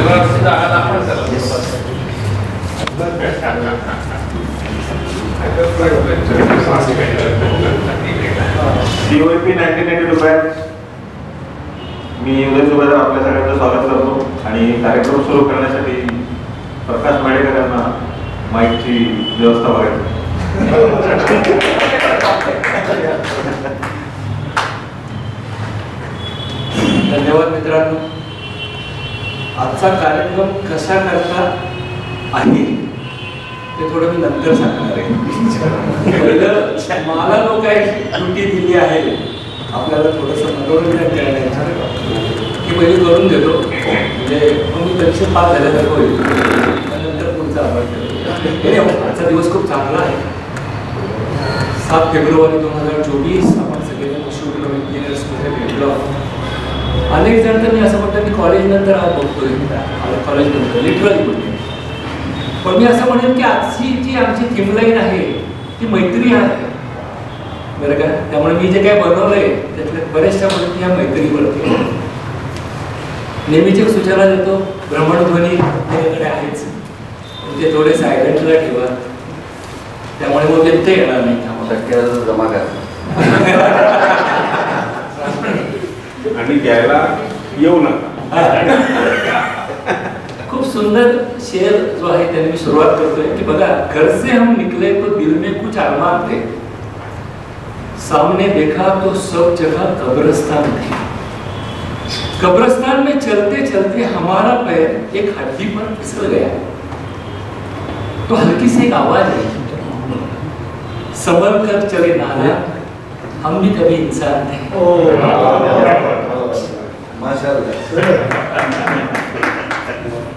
COP 1992 मी उदय सुभेदार आपल्या सगळ्यांचं स्वागत करतो आणि कार्यक्रम सुरू करण्यासाठी प्रकाश माडेकर यांना माईकची व्यवस्था बघायची. धन्यवाद मित्रांनो. आजचा कार्यक्रम कसा करता आहे ते थोडं मी नंतर सांगणार आहे. मला जो काही ड्युटी दिली आहे आपल्याला थोडंसं मनोरंजन करण्याची की पहिले करून देतो, म्हणजे मी परीक्षा पास झाल्यानंतर होईल, नंतर पुढचा आवड. आजचा दिवस खूप चांगला आहे. 7 फेब्रुवारी 2024 आपण सगळे शिवग्राम इंजिनियर्समध्ये भेटलो. अनेक जण तर मी असं म्हणतो की कॉलेज नंतर हा बघतोय, कॉलेज नंतर लिटरली बोलतो. पण मी असं म्हणेन की आजची जी आमची थीम लाईन आहे ती मैत्री आहे, बरं का. त्यामुळे मी जे काय बनवलंय त्यातल्या बऱ्याचशा गोष्टी ह्या मैत्रीवरती. नेहमीची सूचना देतो, भ्रमणध्वनी माझ्याकडे आहेच, ते थोडे सायलेंटला ठेवा, त्यामुळे मग व्यत्यय येणार नाही. शक्य जमा करा आणि घ्यायला येऊ नका. खूप सुंदर शेर जो आहे त्याने मी सुरुवात करतोय की बघा, घर से हम निकले तो दिल में कुछ अरमान थे, सामने देखा तो सब जगह कब्रिस्तान थे, कब्रिस्तान में चलते चलते हमारा पैर एक हड्डी पर फिसल गया, तो हल्की सी एक आवाज आई, संभल कर चले नाला, हम भी कभी इंसान थे.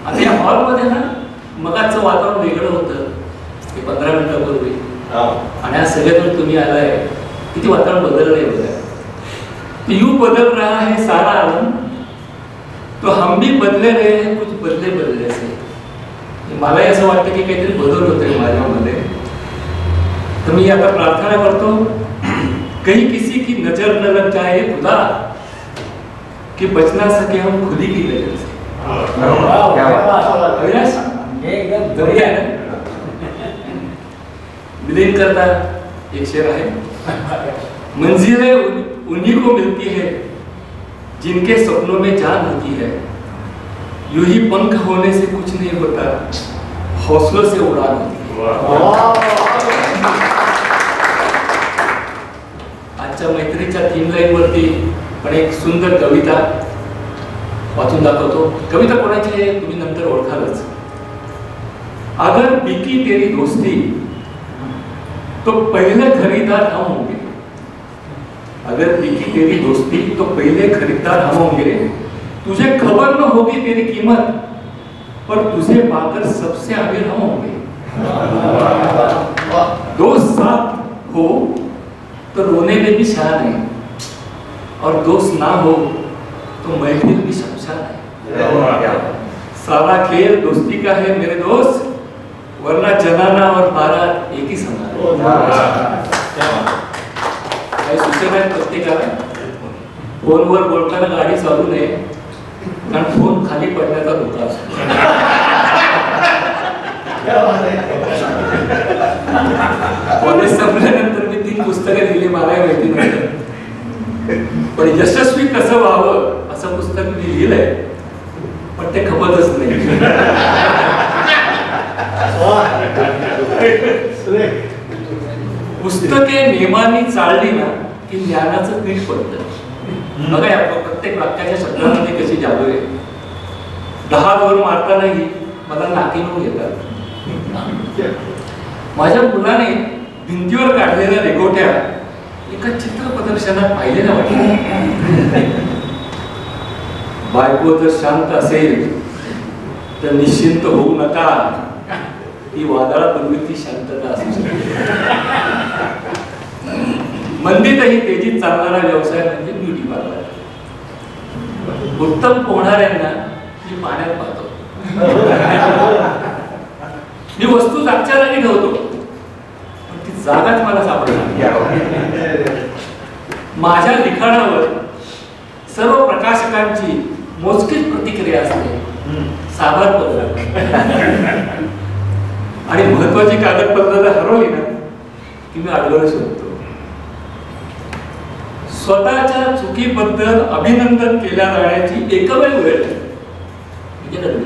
आता या हॉलमध्ये ना मगाचं वातावरण वेगळं होतं ते 15 मिनिटापूर्वी, आणि आज सगळेजण तुम्ही आलाय, किती वातावरण बदललंय बघा. तो यूं बदल रहा है सारा आलम, तो हम भी बदले रहे हैं कुछ बदले बदले से. मलाही असं वाटतं की काहीतरी बदल होतोय माझ्यामध्ये. तर मी आता प्रार्थना करतो, कहीं किसी की नजर न लग जाए खुदा, कि बच ना सके हम खुद ही की नजर से. विलीन करता एक शेर है, मंजिलें उन्हीं को मिलती है जिनके सपनों में जान होती है, यूं ही पंख होने से कुछ नहीं होता, हौसलों से उड़ान होती है. आजच्या मैत्रीच्या थीम लाईन वरती पण एक सुंदर कविता वाचून दाखवतो. कविता कोणाची आहे तुम्ही नंतर ओळखालच. अगर बिकी तेरी दोस्ती तो पहले खरीदार हम होंगे, अगर बिकी तेरी दोस्ती तो पहले खरीदार हम होंगे, तुझे खबर न होगी तेरी कीमत, पर तुझे पाकर सबसे अमीर हम होंगे. दोस्त साथ हो तो रोने में भी शान है, और दोस्त ना हो तो महफिल भी शमशान है. सारा खेल दोस्ती का है मेरे दोस्त, वरना जनाना और मारा एक ही समान है. सूचना आहे प्रत्येकाला, फोनवर बोलताना गाडी चालू नये, कारण फोन खाली पडण्याचा धोका असतो. कॉलेज संपल्यानंतर मी 3 पुस्तकं दिली, मला माहिती नव्हतं, पण यशस्वी कसं व्हावं असं पुस्तक मी लिहिलंय, पण ते खपतच नाही. पुस्तके नियमांनी चालली ना की ज्ञानाचं पीठ पडतं. बघा या प्रत्येक वाक्याच्या शब्दामध्ये कशी जादू आहे. 10 जोर मारतानाही मला नाकीनून घेतात. माझ्या मुलाने भिंतीवर काढलेल्या रेघोट्या एका चित्र प्रदर्शनात पाहिलेल्या वाटल्या. बायको जर शांत असेल तर निश्चिंत होऊ नका, ती वादळापूर्वीची शांतता असू शकते. मंदीतही तेजीत चालणारा व्यवसाय म्हणजे ब्युटी पार्लर. उत्तम पोहणाऱ्यांना मी पाण्यात पाहतो. मी वस्तू जागच्या जागी ठेवतो, पण ती जागाच मला सापडणार. माझ्या लिखाणावर सर्व प्रकाशकांची मोजकीच प्रतिक्रिया असते. साधार पडला आणि महत्वाची कागदपत्र जर हरवली ना की मी आडगळ शोधतो. स्वतःच्या चुकीबद्दल अभिनंदन केल्या जाण्याची एकमेव वेळ म्हणजे लग्न.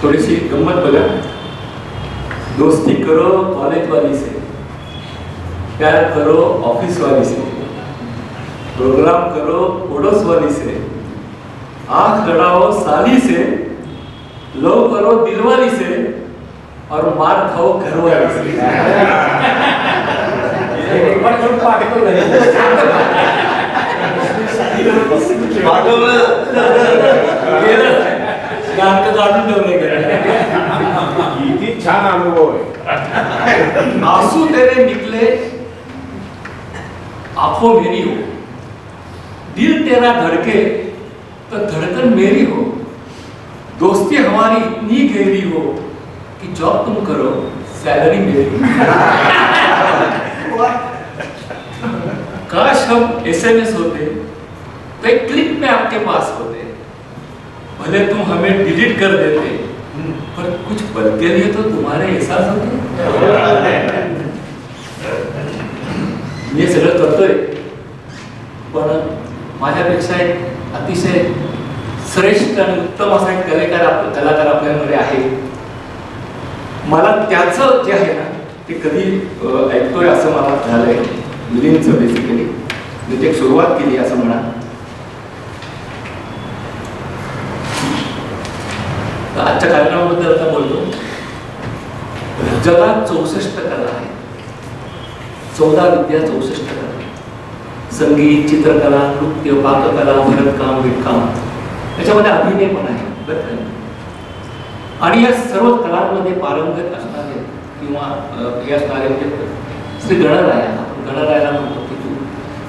थोडीशी गंमत बघा. दोस्ती करो कॉलेज वाली से, प्यार करो ऑफिस वाली से, प्रोग्राम करो पड़ोस वाली से, आंख लड़ाओ साली से, लो करो दिलवाली से और मार खाओ घर वाली से. किती छान अनुभव आहे. आंसू तेरे निकले आंखों मेरी हो, दिल तेरा धड़के तो धड़कन मेरी हो, दोस्ती हमारी इतनी गहरी हो कि जॉब तुम करो सैलरी मेरी. काश हम एसएमएस होते तो एक क्लिक में आपके पास होते, भले तुम हमें डिलीट कर देते पर कुछ पल के लिए तो तुम्हारे एहसास होते. मी सगळं करतोय पण माझ्यापेक्षा एक अतिशय श्रेष्ठ आणि उत्तम असा एक कलाकार आपल्यामध्ये आहे. मला त्याचं जे आहे ना ते कधी ऐकतोय असं मला झालंय. मिलिंदचं बेसिकली मी ते सुरुवात केली असं म्हणा. आजच्या कार्यक्रमाबद्दल आता बोलतो. जगात 64 कला आहेत, 14 विद्या 64 कला, संगीत, चित्रकला, नृत्य, पाककला, भरतकाम, विणकाम, त्याच्यामध्ये अभिनय पण आहे. आणि या सर्व कलांमध्ये पारंगत असणारे किंवा हे असणारे म्हणजे श्री गणराया, आपण गणरायाला म्हणतो की तू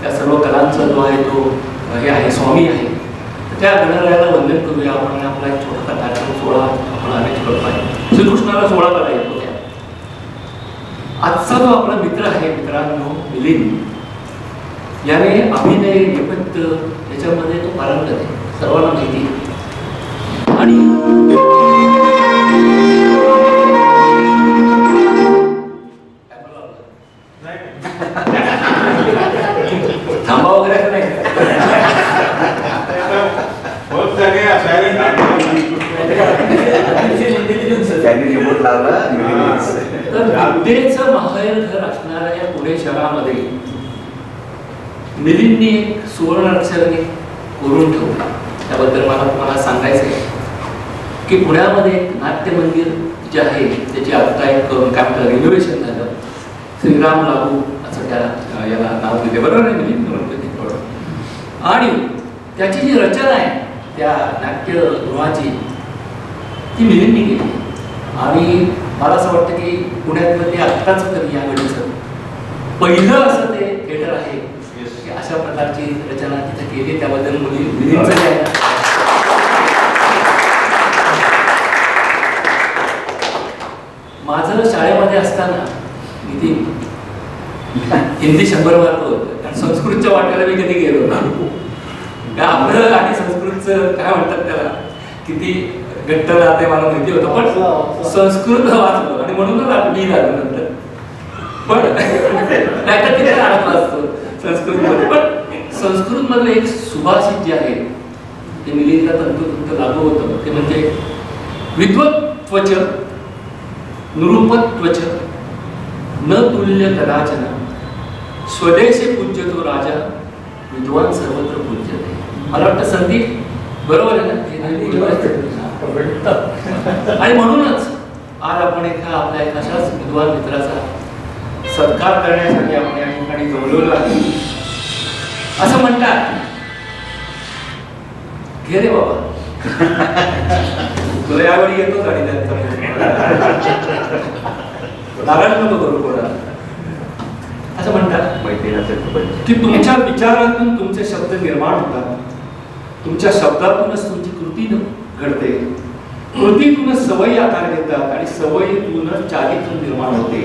त्या सर्व कलांचा जो आहे तो हे आहे स्वामी आहे. त्या गणरायाला वंदन करूया आपण. आपला एक छोटासा कार्यक्रम 16 आपण अरेंज करतो आहे. श्रीकृष्णाला 16 कला येतो त्या. आजचा जो आपला मित्र आहे मित्रांनो मिलिंद, याने अभिनय नेपथ्य याच्यामध्ये तो पारंगत आहे, सर्वांना माहिती आहे. आणि थांबा वगैरे नाही. विद्येचं माहेरघर असणाऱ्या या पुणे शहरामध्ये मिलिंदने एक सुवर्ण अक्षराने कोरून ठेवला. त्याबद्दल मला तुम्हाला सांगायचं आहे की पुण्यामध्ये एक नाट्य मंदिर जे आहे त्याची आता एक काय म्हणतात रिनोव्हेशन झालं. श्रीराम लागू असं त्या याला नाव दिले, बरोबर आहे मिलिंद म्हणतो ते थोडं. आणि त्याची जी रचना आहे त्या नाट्यगृहाची ती मिलिंदने केली. आणि मला असं वाटतं की पुण्यातलं ते आत्ताच तरी या घडीचं पहिलं असं ते थिएटर आहे की अशा प्रकारची रचना तिथे केली. त्याबद्दल मिलिंदचं जे आहे माझं शाळेमध्ये असताना नितीन हिंदी 100 मार्क होतं आणि संस्कृतच्या वाट्याला मी कधी गेलो ना. आपलं आणि संस्कृतचं काय म्हणतात त्याला किती घट्ट राहते मला माहिती होतं, पण संस्कृत वाचलो आणि म्हणूनच मी झालो नंतर. पण नाहीतर तिथे अडकला असतो संस्कृतमध्ये. पण संस्कृत मधलं एक सुभाषित जे आहे ते मिलिंदला तंतोतंत लागू होतं. ते म्हणजे विद्वत्त्वच नृपत्वच न तुल्य कदाचन, स्वदेशे पूज्यतो राजा, विद्वान सर्वत्र पूज्यते. मला वाटतं संदीप बरोबर आहे ना. आणि म्हणूनच आज आपण आपल्या एक अशाच विद्वान मित्राचा सत्कार करण्यासाठी आपण या ठिकाणी जमलेलो आहे. असं म्हणतात घे रे बाबा तुला यावेळी येतोच आणि नाराज नको करू कोणा. असं म्हणतात की तुमच्या विचारातून तुमचे शब्द निर्माण होतात, तुमच्या शब्दातूनच तुमची कृती घडते, कृतीतूनच सवयी आकार घेतात आणि सवयीतूनच चारित्र्य निर्माण होते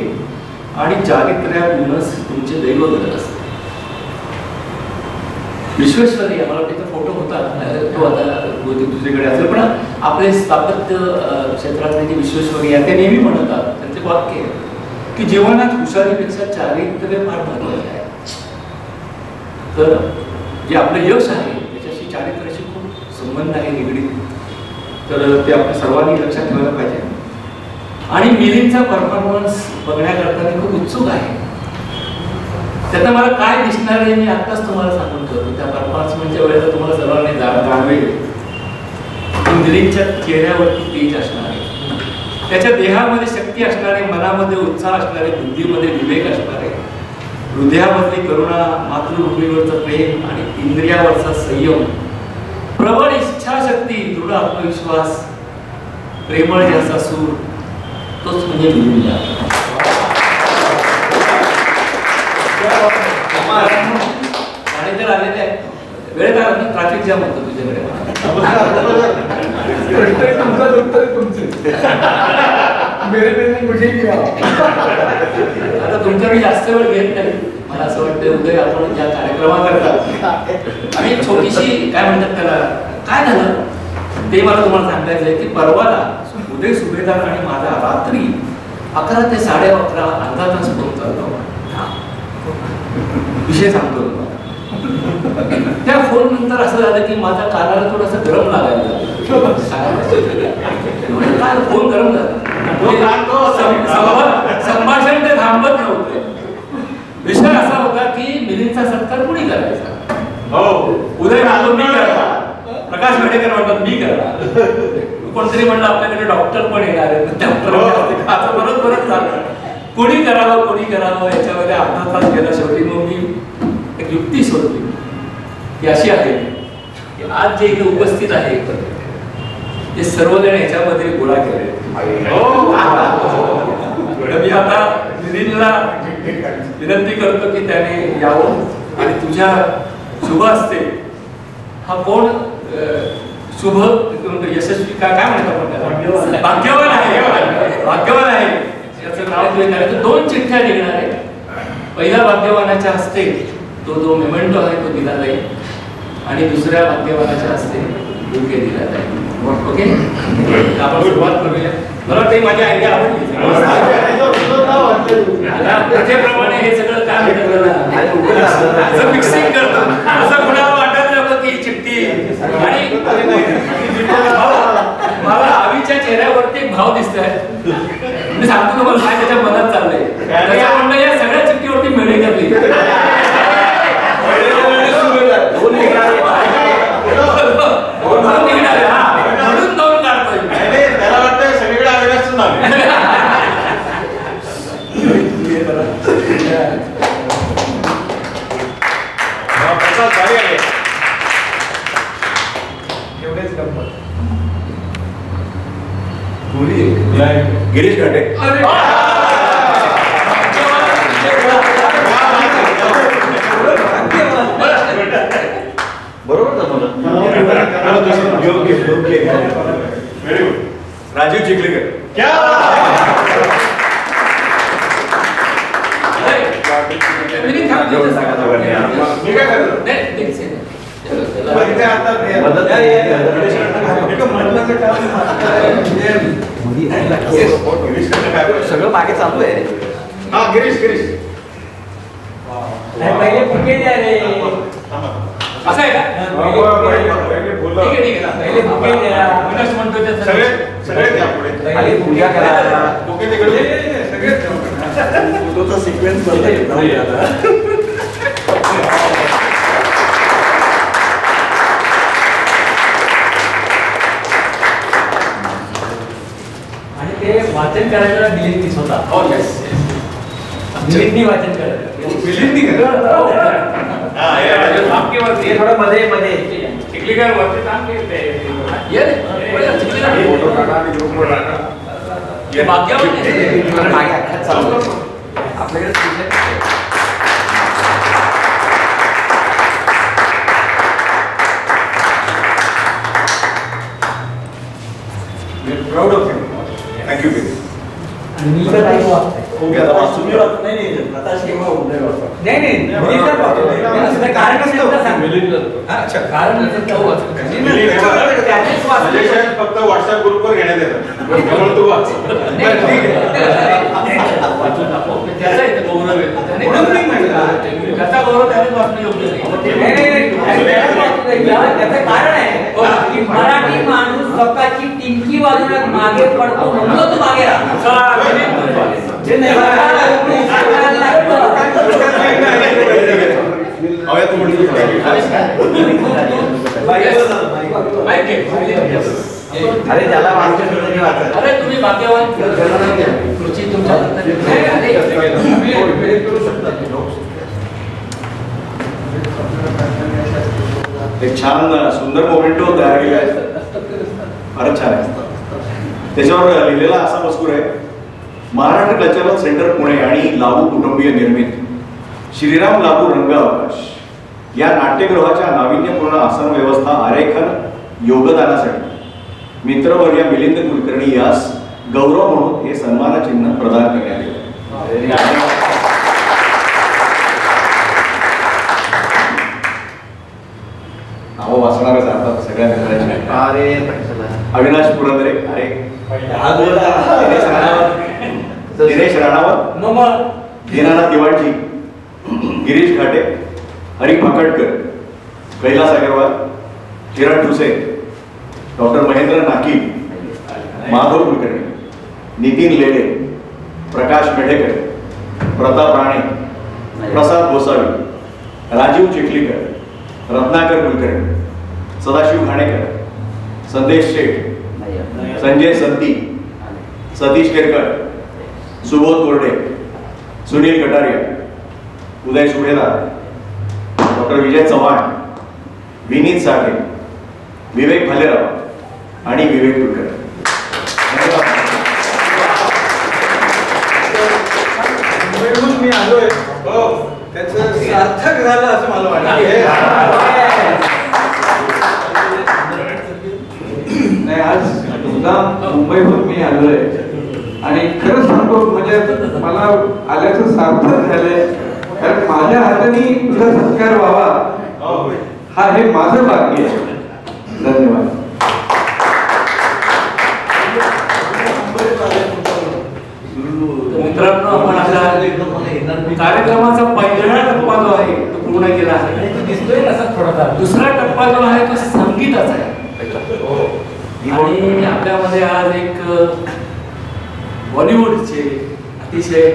आणि चारित्र्यातूनच तुमचे दैव घडत असते. विश्वेश्वरय्या, मला वाटतं फोटो होता तो आता बहुतेक दुसरीकडे असेल, पण आपले स्थापत्य क्षेत्रातले जे विश्वेश्वरय्या ते नेहमी म्हणतात, त्यांचे वाक्य आहे की जीवनात हुशारीपेक्षा चारित्र्य फार महत्त्वाचे आहे. तर जे आपलं यश आहे त्याच्याशी चारित्र्याशी खूप संबंध आहे निगडीत. तर ते आपण सर्वांनी लक्षात ठेवायला पाहिजे. आणि मिलिंदचा परफॉर्मन्स बघण्याकरता मी खूप उत्सुक आहे. त्यात मला काय दिसणार आहे मी आत्ताच तुम्हाला सांगून ठेवतो. त्या परफॉर्मन्सच्या वेळेला तुम्हाला सर्वांनी जाणवेल की मिलिंदच्या चेहऱ्यावरती तेज असणार आहे, त्याच्या देहामध्ये शक्ती असणार आहे, मनामध्ये उत्साह असणार आहे, बुद्धीमध्ये विवेक असणार आहे, हृदयामधली करुणा, मातृभूमीवरचं प्रेम आणि इंद्रियावरचा संयम, प्रबळ इच्छाशक्ती, दृढ आत्मविश्वास, प्रेमळ असा सूर, तोच म्हणजे मिलिंद. मॅनेजर आलेले आहे, वेळेत आला ना, ट्रॅफिक जाम होतं तुझ्याकडे. आता तुमच्या मी जास्त वेळ घेत नाही. मला असं वाटतं उदय आपण ज्या कार्यक्रमाकरता आणि छोटीशी काय म्हणतात त्याला काय झालं ते मला तुम्हाला सांगायचं आहे की परवाला उदय सुभेदार आणि माझा रात्री 11 ते 11:30 अर्धा तास फोन चालला. विषय सांगतो त्या फोन नंतर असं झालं की माझा कानाला थोडासा गरम लागायला लागला. फोन गरम झाला, संभाषण ते थांबत नव्हते. विषय असा होता की मिलिंदचा सत्कार कुणी करायचा. उदय म्हणतो मी करणार, प्रकाश मेडेकर म्हणतात मी करणार, कोणतरी म्हणलं आपल्याकडे डॉक्टर पण येणार आहे, परत परत चाललं कोणी करावं याच्यामध्ये अर्धा तास गेला. शेवटी मग मी एक युक्ती सोडली की अशी आहे की आज जे इथे उपस्थित आहे ते सर्वजण याच्यामध्ये गोळा केले. मी आता मिलिंदला विनंती करतो की त्याने यावं आणि तुझ्या शुभ असते हा कोण शुभ यशस्वी काय म्हणतात भाग्यवान आहे याचं नाव करायचं. 2 चिठ्ठ्या निघणार आहे. पहिल्या भाग्यवानाच्या हस्ते तो मेमेंटो आहे तो दिला जाईल आणि दुसऱ्या भाग्यवानाच्या हस्ते बुके दिला जाईल. ओके, आपण सुरुवात करूया. मला वाटतं माझी आयडिया आवडली. प्रथेप्रमाणे हे सगळं काय म्हणतात मिक्सिंग करतो असं कुणाला वाटत नव्हतं की चिठ्ठी. आणि मला आवीच्या चेहऱ्यावरती एक भाव दिसतोय. मी सांगतो तुम्हाला काय त्याच्या मनात चाललंय. त्याच्या म्हणणं या सगळ्या चिठ्ठीवरती मेळे करली म्हणून 2 काढतोय. त्याला वाटतं सगळीकडे अवेअरनेस नाही. गिरीश घाटे बरोबर राजीव चिखलीकर क्या सगळं मागे चालू आहे. हा गिरीश पहिले फुके द्या रे. असं आहे का? ठीक आहे पहिले फुके द्या. म्हणतो सगळे द्या पुढे. खाली पूजा करा. फुके तिकडे सगळे फोटोचा सिक्वेन्स बनला आता. ते वाचन करायला मिलिंद स्वतः. हो यस मिलिंदनी वाचन करायचं. मिलिंदी वाक्यवरती थोडं मध्ये चिखलीकर वरती काम केले फोटो काढा आणि ग्रुपवर टाका. मागे अख्ख्यात चालू आपल्याकडे proud of you. Thank you Girish. आणि मी तर काही वाचतोय. ओके आता वाचून नाही नाही कारण अच्छा, कारण तो वाचत नाही. त्यानेच वाचलं. सजेशन फक्त व्हॉट्सअप ग्रुपवर घेण्यात येतात त्यामुळे तू वाच. बरं, ठीक आहे. वाचून टाकू. त्याचा इथं गौरव येतो. म्हणून मी म्हटलं, त्याचा गौरव त्यानेच वाचणं योग्य नाही. त्याचं कारण आहे की मराठी माणूस स्वतःची टिंकी वाजवण्यात मागे पडतो म्हणून तो मागे अरे ज्याला वाचत अरे तुम्ही भाग्यवान कृषी तुमच्या एक छान सुंदर मोमेंटो तयार केला आहे. फारच छान आहे. त्याच्यावर लिहिलेला असा मजकूर आहे, महाराष्ट्र कल्चरल सेंटर पुणे आणि लागू कुटुंबीय निर्मित श्रीराम लागू रंग अवकाश या नाट्यगृहाच्या नाविन्यपूर्ण आसन व्यवस्था आरेखन योगदानासाठी मित्रवर्य मिलिंद कुलकर्णी यास गौरव म्हणून हे सन्मानचिन्ह प्रदान करण्यात आले. नावं वाचणारच अर्थात सगळ्या मित्रांची. अविनाश पुरंदरे, अरे दिनेश राणावत, दीनानाथ दिवाणजी, गिरीश घाटे, हरी फाकडकर, कैलास अग्रवाल, किरण ठुसे, डॉक्टर महेंद्र नाकी, माधव कुलकर्णी, नितीन लेडे, प्रकाश मेढेकर, प्रताप राणे, प्रसाद गोसावी, राजीव चिखलीकर, रत्नाकर कुलकर्णी, सदाशिव घाणेकर, संदेश शेठ, संजय संती, सतीश केरकर, सुबोध कोरडे, सुनील कटारिया, उदय सुभेदार, डॉक्टर विजय चव्हाण, विनीत साठे, विवेक भालेराव आणि विवेक कुलकर्णी. मी आलोय त्याचं सार्थक झालं असं मला वाटतं. नाही, आज मुद्दाम मुंबईहून मी आलोय आणि खरं सांगतो म्हणजे मला आल्याचं सार्थक झालंय, कारण माझ्या हाताने तुझा सत्कार व्हावा हा हे माझं भाग्य आहे. धन्यवाद. मित्रांनो, आपण आता कार्यक्रमाचा पहिला टप्पा जो आहे तो पूर्ण केला आहे. दिसतोय असा थोडासा. दुसरा टप्पा जो आहे तो संगीताचा आहे. आणि आपल्यामध्ये आज एक बॉलिवूडचे अतिशय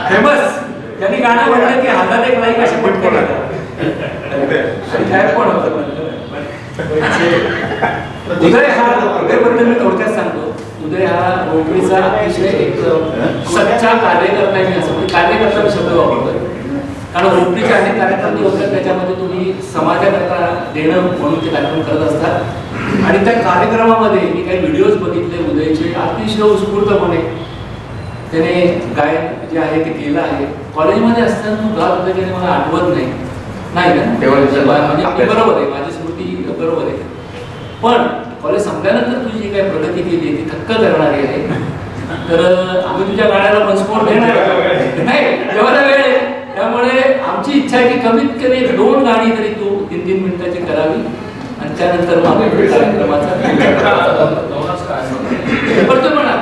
फेमस त्यांनी गाणं म्हणलं की हातात एक लाईक असे पटकन उदय हा उदयबद्दल मी थोडक्यात सांगतो. उदय हा रोटरीचा अतिशय एक सच्चा कार्यकर्ता आहे. मी असं कार्यकर्ता मी शब्द वापरतोय कारण रोटरीचे अनेक कार्यक्रम जे होतात त्याच्यामध्ये तुम्ही समाजाकरता देणं म्हणून ते कार्यक्रम करत असतात. आणि त्या कार्यक्रमामध्ये मी काही व्हिडिओज बघितले उदयचे, अतिशय उत्स्फूर्तपणे त्याने गायन जे आहे ते केलं आहे. कॉलेजमध्ये असताना तो गात होता की मला आठवत नाही ना म्हणजे बरोबर आहे, माझी स्मृती बरोबर आहे. पण कॉलेज संपल्यानंतर तुझी जी काही प्रगती केली ती थक्क करणारी आहे. तर आम्ही तुझ्या गाण्याला मनस्फोट देणार नाही एवढा वेळ आहे. त्यामुळे आमची इच्छा आहे की कमीत कमी 2 गाणी तरी तू 3-3 मिनिटाची करावी आणि त्यानंतर मग कार्यक्रमाचा करतो म्हणा.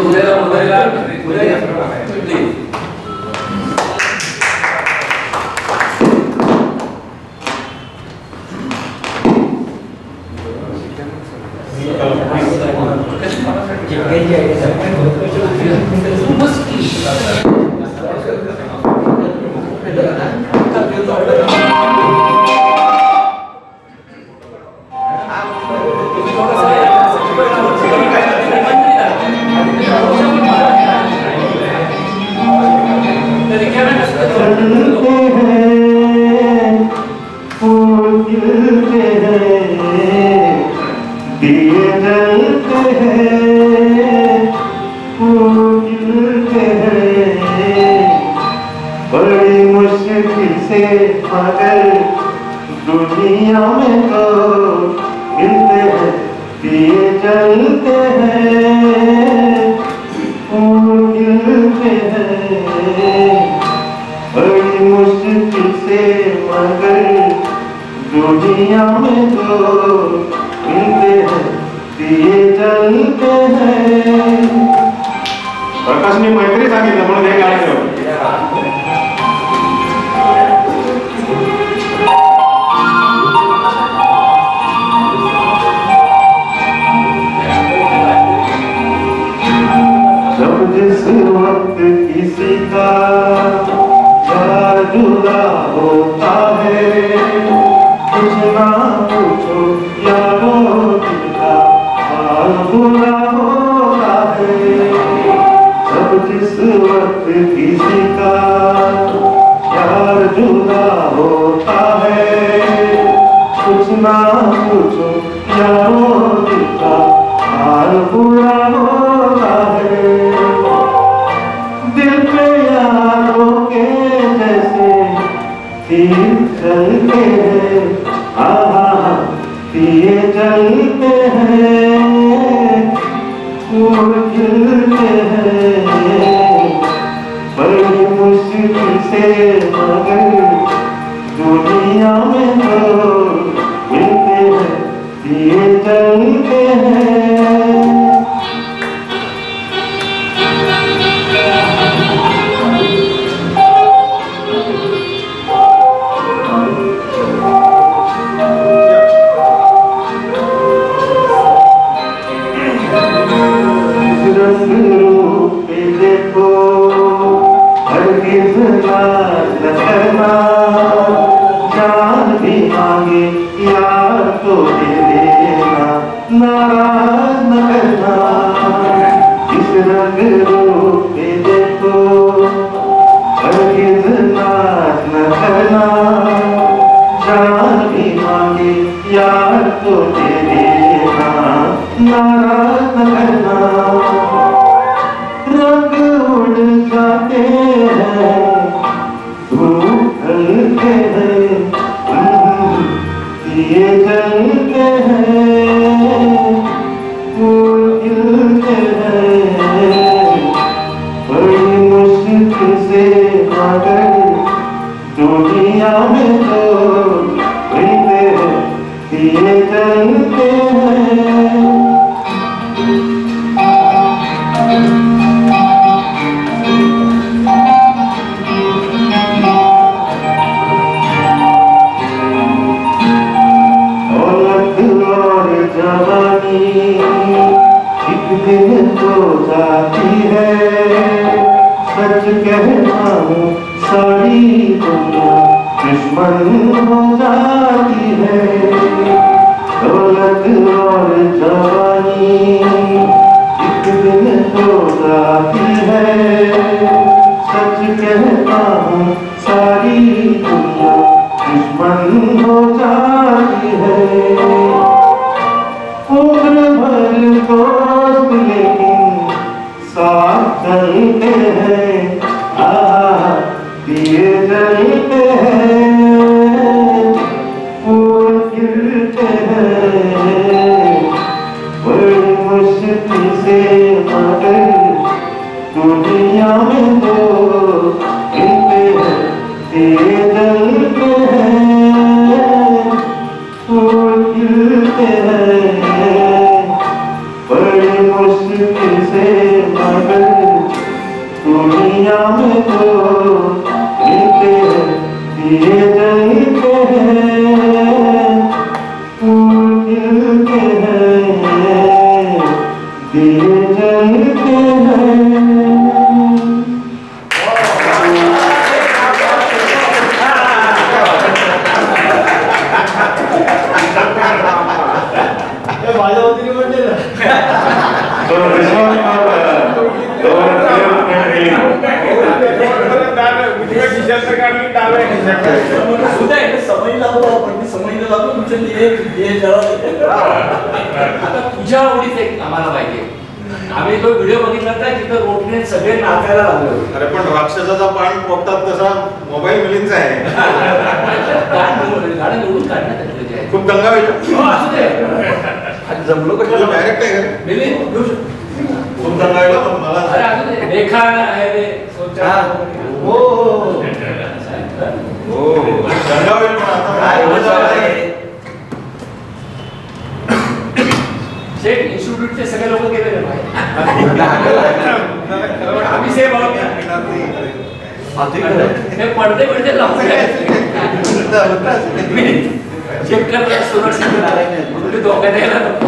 उद्याला बड़ी मुश्किल से मगर दुनिया में तो मिलते हैं, दिए जलते हैं, फूल खिलते हैं, बड़ी मुश्किल से मगर दुनिया में तो मिलते हैं दिए जलते हैं. प्रकाशने मैत्री सांगितलं म्हणून हे गाणं ठेवलं. जब जिस वक्त किसी का जुदा होता है कुछ ना पूछो यारो दिल का हाल बुरा होता है. जब जिस वक्त किसी का यार जुदा होता है कुछ ना पूछो यारो दिल का हाल बुरा होता है. दिल पे यारों के जैसे तीर चलते हैं, दिए जलते हैं, फूल खिलते हैं. बड़ी मुश्किल से मगर दुनिया में तो मिलते हैं दिए जलते हैं. जान भी मांगे यार तो दे देना, नाराज न करना. इस रंग रूप में देखो हरगिज़ नाज न करना. जान भी मांगे यार तो दे देना, नाराज न करना. रंग उड़ जाते हैं ढलते हैं, दिए जलते हैं, फूल खिलते हैं. बड़ी मुश्किल से मगर दुनिया में तो मिलते हैं दिए जलते हैं. एक दिन तो जाती है, सच कहता हूँ सारी दुनिया दुश्मन हो जाती है. दौलत और जवानी एक दिन तो जाती है, सच कहता हूँ सारी दुनिया दुश्मन हो जाती है. उम्र भर दोस्त लेकिन साथ चलते हैं, दिए जलते हैं, फूल खिलते हैं. बड़ी मुश्किल से मगर दुनिया में तो मिलते हैं दिए जलते हैं, फूल खिलते हैं. बड़ी मुश्किल से मगर दुनिया में तो मिलते हैं दिए जलते हैं, फूल खिलते हैं, दिए जलते हैं. माझ्या वतीने म्हणते ना आता तुझ्या आवडीच एक आम्हाला माहिती. आम्ही तो व्हिडिओ बघितला तर तिथं रोटने सगळे नाचायला लागले होते. अरे पण राक्षसाचा पान पोपटात तसा मोबाईल मुलींचा आहे. गाणं निवडून काढण्यात खूप दंगा होईल. असू दे जमलो कसं डायरेक्ट आहे का मिलिंद घेऊ शकतो. खूप दंगा होईल मला. अरे असू दे रेखा आहे रे सोचा. हो शेठ इन्स्टिट्यूटचे सगळे लोक गेले रे बाहेर. आम्ही सेफ आहोत ना. हे पडदे पडदे लावून चेक करतात सुरक्षित कुठे धोका द्यायला नको.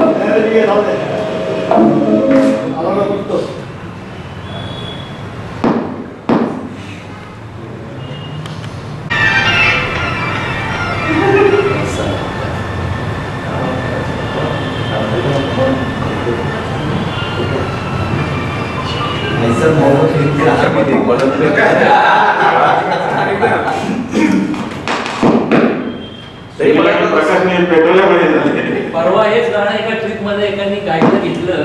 परवा हेच गाणं एका ट्रिप मध्ये एकाने गायला घेतलं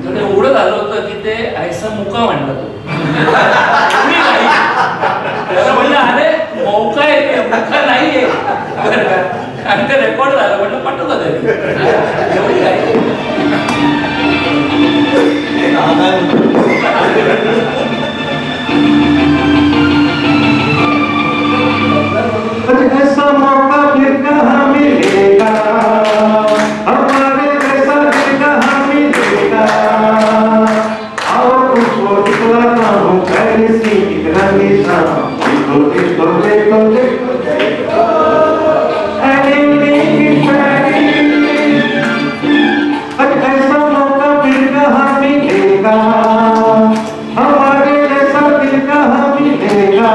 तर ते एवढं झालं होतं की ते ऐसा मुका म्हणला तो. म्हणलं अरे मौका आहे मुका नाहीये आणि ते रेकॉर्ड झालं म्हणलं पटवलं तरी एवढी काय. ऐसा मौका फिर कहाँ मिलेगा, हमारे जैसा फिर कहाँ मिलेगा। आओ तुझको दिखलाता हूँ कैसी कितना निशान, देखो देखो देखो देखो देखो ऐसा मौका फिर कहाँ मिलेगा, हमारे जैसा फिर कहाँ मिलेगा।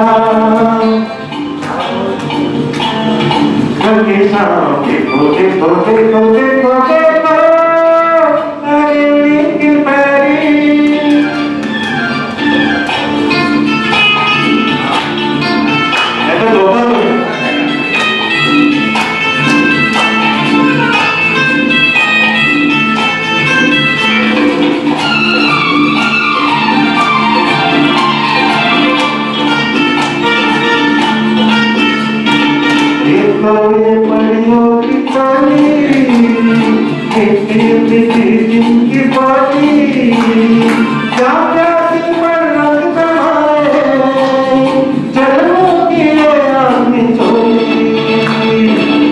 देखो देखो देखो देखो देखो की पैरी ऐसा लोगा जिनकी बानी क्या क्या दिल पर रंग जमाए चलो की आदमी चोरी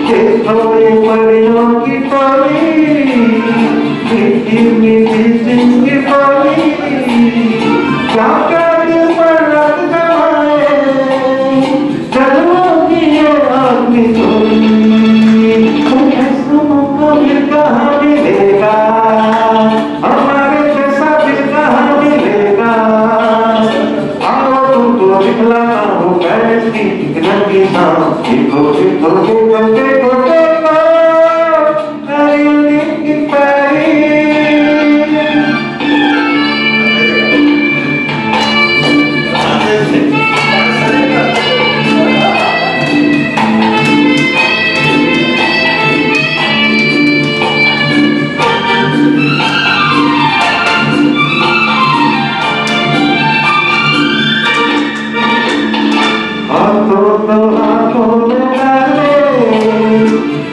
देखो ये परियों की टोली जिनकी बानी क्या क्या दिल पर रंग जमाए चलो की आदमी चोरी कहाँ मिलेगा, हमारे जैसा दिल कहाँ मिलेगा। आओ तुमको दिखलाता हूँ कैसी कितना निशान, देखो देखो देखो देखो देखो की पैरी। हाथों में डाले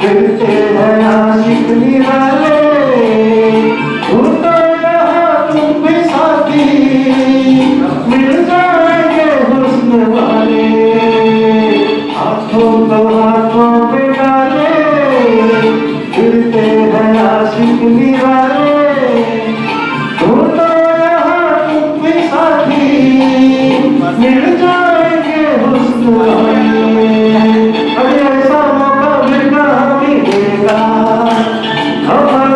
फिरते हैं आशिक निराले, उनको यहाँ तुम भी साथी मिल जाएंगे हुस्न वाले। हाथों में डाले फिरते हैं आशिक निराले, उनको यहाँ तुम भी साथी मिल जाएंगे हुस्न वाले। ऐसा मौका फिर कहाँ मिलेगा, हमारे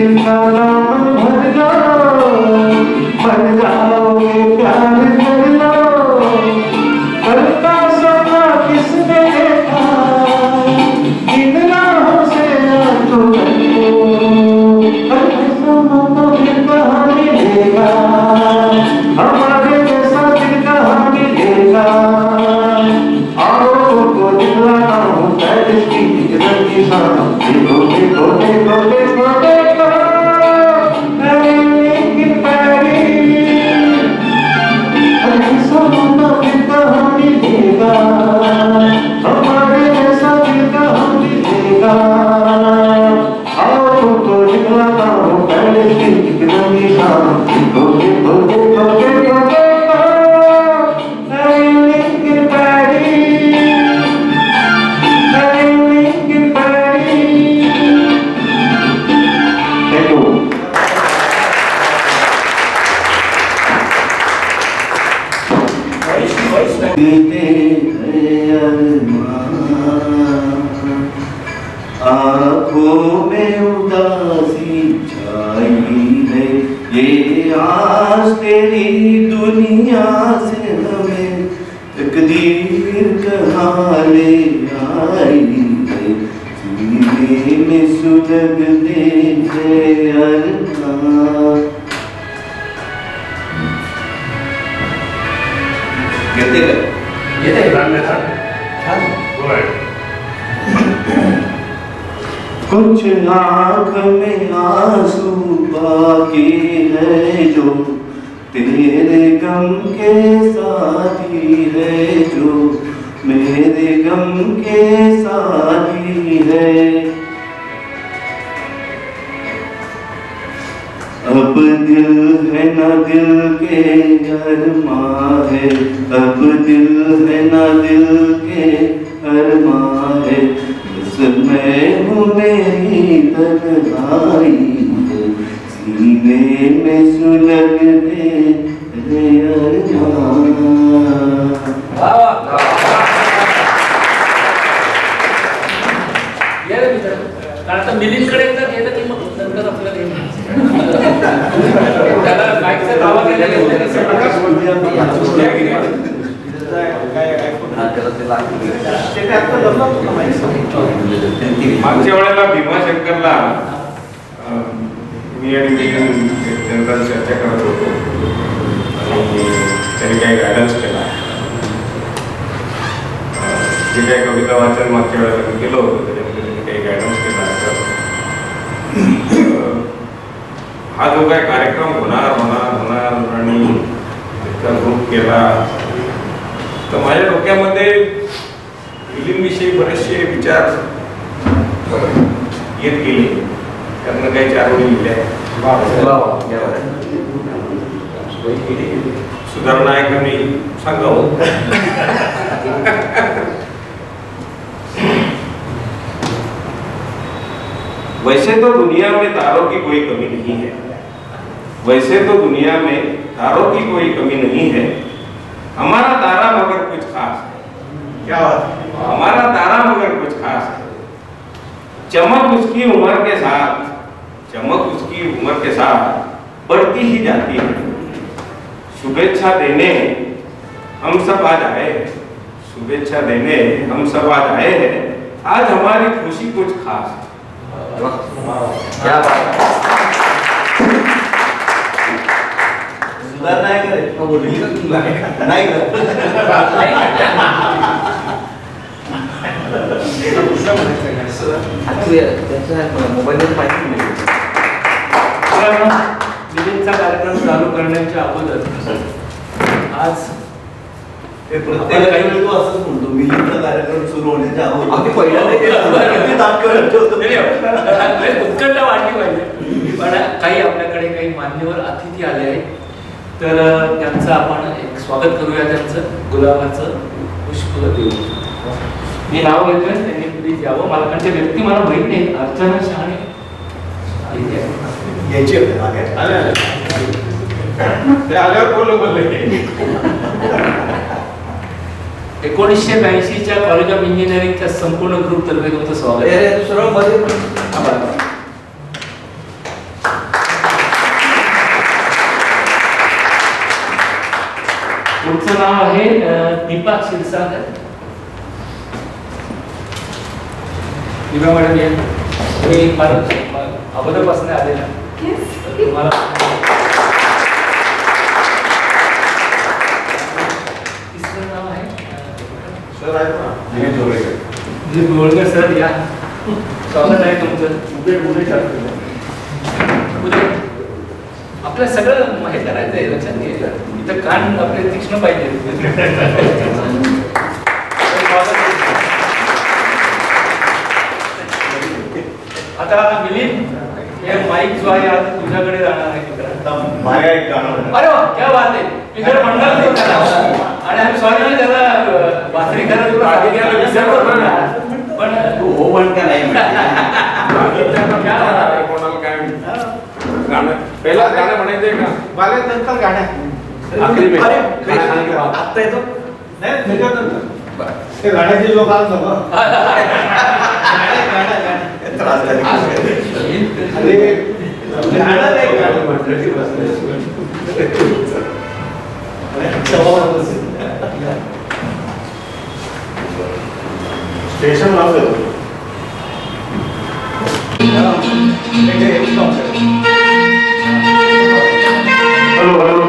दिल का नाम भर जाओ, बन जाओगे प्यार कर लो। करता सपना किसने देखा, इन राहों से आंखों बनो। तो दिल कहाँ मिलेगा, हमारे जैसा दिल कहाँ मिलेगा। आओ को दिखलाना हूँ पैरिस की रंगी शाम। देखो देखो देखो देखो देखो लेकिन पैरिस, ऐसा तो दिल कहाँ मिलेगा, हमारे जैसा दिल कहाँ मिलेगा। आओ को दिखलाना हूँ पैरिस की रंगी शाम। देखो देखो देखो देखो देखो लेकिन आँखों में उदासी छाई है, ये आस तेरी दुनिया से हमें तकदीर कहाँ ले आई है। सीने में सुलगते हैं अरमान। घेते का येते छान कुछ आँख में आंसू बाकी है जो तेरे गम के साथी है, जो मेरे गम के साथी है। अब दिल है न दिल के अरमां है, अब दिल है न दिल के अरमां है। बस मैं हूँ मेरी तन्हाई है, सीने में सुलगते हैं अरमान। कारण आता मिलिंदकडे एकदा गेलं की मग नंतर आपल्याला त्याला बाईकचा दावा केला मागच्या वेळेला भीमाशंकरला मी आणि मिलिंद त्यांचा चर्चा करत होतो आणि त्यांनी काही गायडन्स केला. जे काही कविता वाचन मागच्या वेळेला केलं होतं त्याच्यामध्ये त्यांनी काही गायडन्स केला. हा जो काय कार्यक्रम होणार आणि त्याचा ग्रुप केला तर माझ्या डोक्यामध्ये फिल्मविषयी बरेचसे विचार येत गेले. त्यातनं काही 4 ओळी लिहिल्या. सुधारणा आहे का मी सांगावं. वैसे तो दुनिया में तारों की कोई कमी नहीं है, वैसे तो दुनिया में तारों की कोई कमी नहीं है। हमारा तारा मगर कुछ खास है. क्या बात है. हमारा तारा मगर कुछ खास है. चमक उसकी उम्र के साथ, चमक उसकी उम्र के साथ बढ़ती ही जाती है. शुभेच्छा देने हम सब आज आए हैं, शुभेच्छा देने हम सब आज आए हैं. आज हमारी खुशी कुछ खास है. क्या बात है. सुधारणा आहे करे नाही मोबाईल पाहिजे. मिलिंदचा कार्यक्रम चालू करण्याच्या अगोदर आज प्रत्येक काही वेळी तो असंच म्हणतो मिलिंदचा कार्यक्रम सुरू होण्याच्या अगोदर अगदी पहिल्यांदा उत्कंठा वाढली पाहिजे. पण काही आपल्याकडे काही मान्यवर अतिथी आले आहेत तर त्यांचं आपण एक स्वागत करूया. त्यांचं गुलाबाचं पुष्प देऊ. मी नाव घेतोय त्यांनी प्लीज यावं. मला कारण ते व्यक्ती मला माहित नाही. अर्चना शहाणे यायची आल्यावर बोलले. 1982च्या कॉलेज ऑफ इंजिनिअरिंगच्या संपूर्ण ग्रुप तर्फे तुमचं स्वागत आहे. पुढचं नाव आहे दीपा क्षीरसागर. दीपा मॅडम या. मी फार अगोदरपासून आलेला तुम्हाला. तिसरं नाव आहे गोळकर सर. या स्वागत आहे तुमचं. आपलं सगळं माहीत करायचं आहे. लक्षात घ्यायचं इथं कान आपले तीक्ष्ण पाहिजे. आता मिलिंद हे माईक जो आहे आता तुझ्याकडे जाणार आहे. माझ्या एक गाणं. अरे वा क्या बात आहे. मी जर म्हणणार नाही त्याला आणि आम्ही सॉरी ना त्याला बासरी करायला पण तू हो म्हण का नाही पहिला गाणं म्हणायचंय का मला नंतर गाण्या आत्ता येतो नाही ते गाण्याचे लोक आज त्रास झाली. स्टेशन नाव देतो. Hello hello.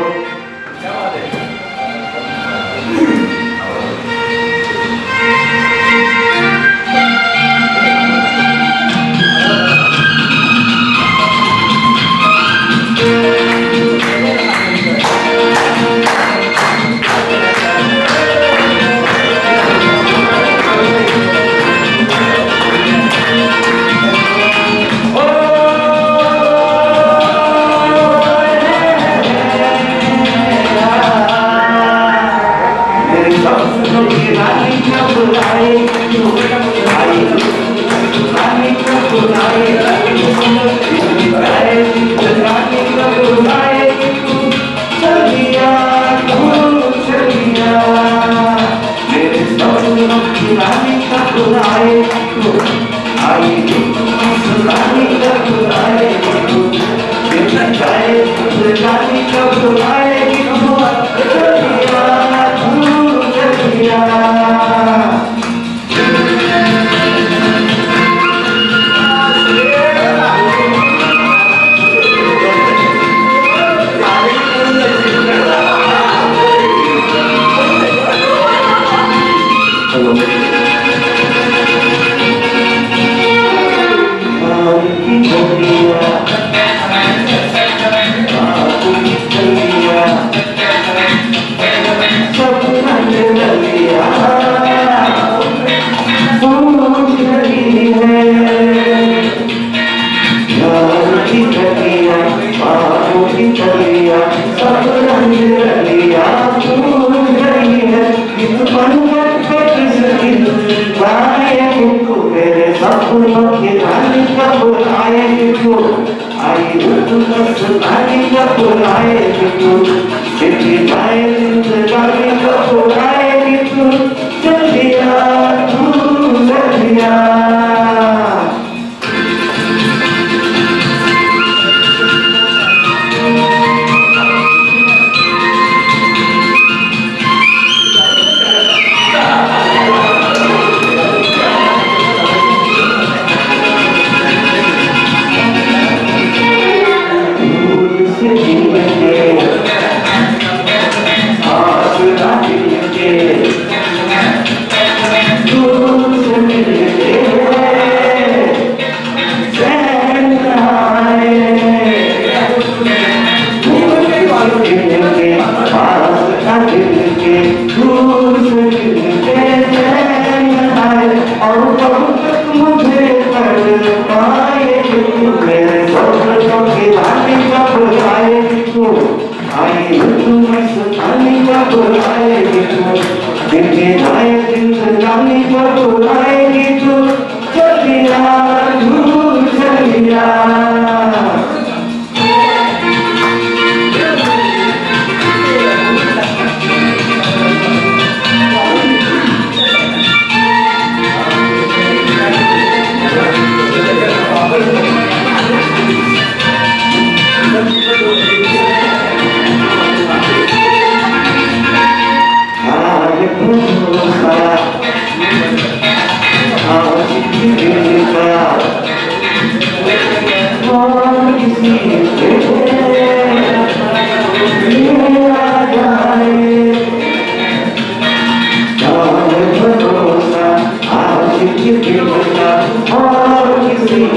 भी बता और किसी ने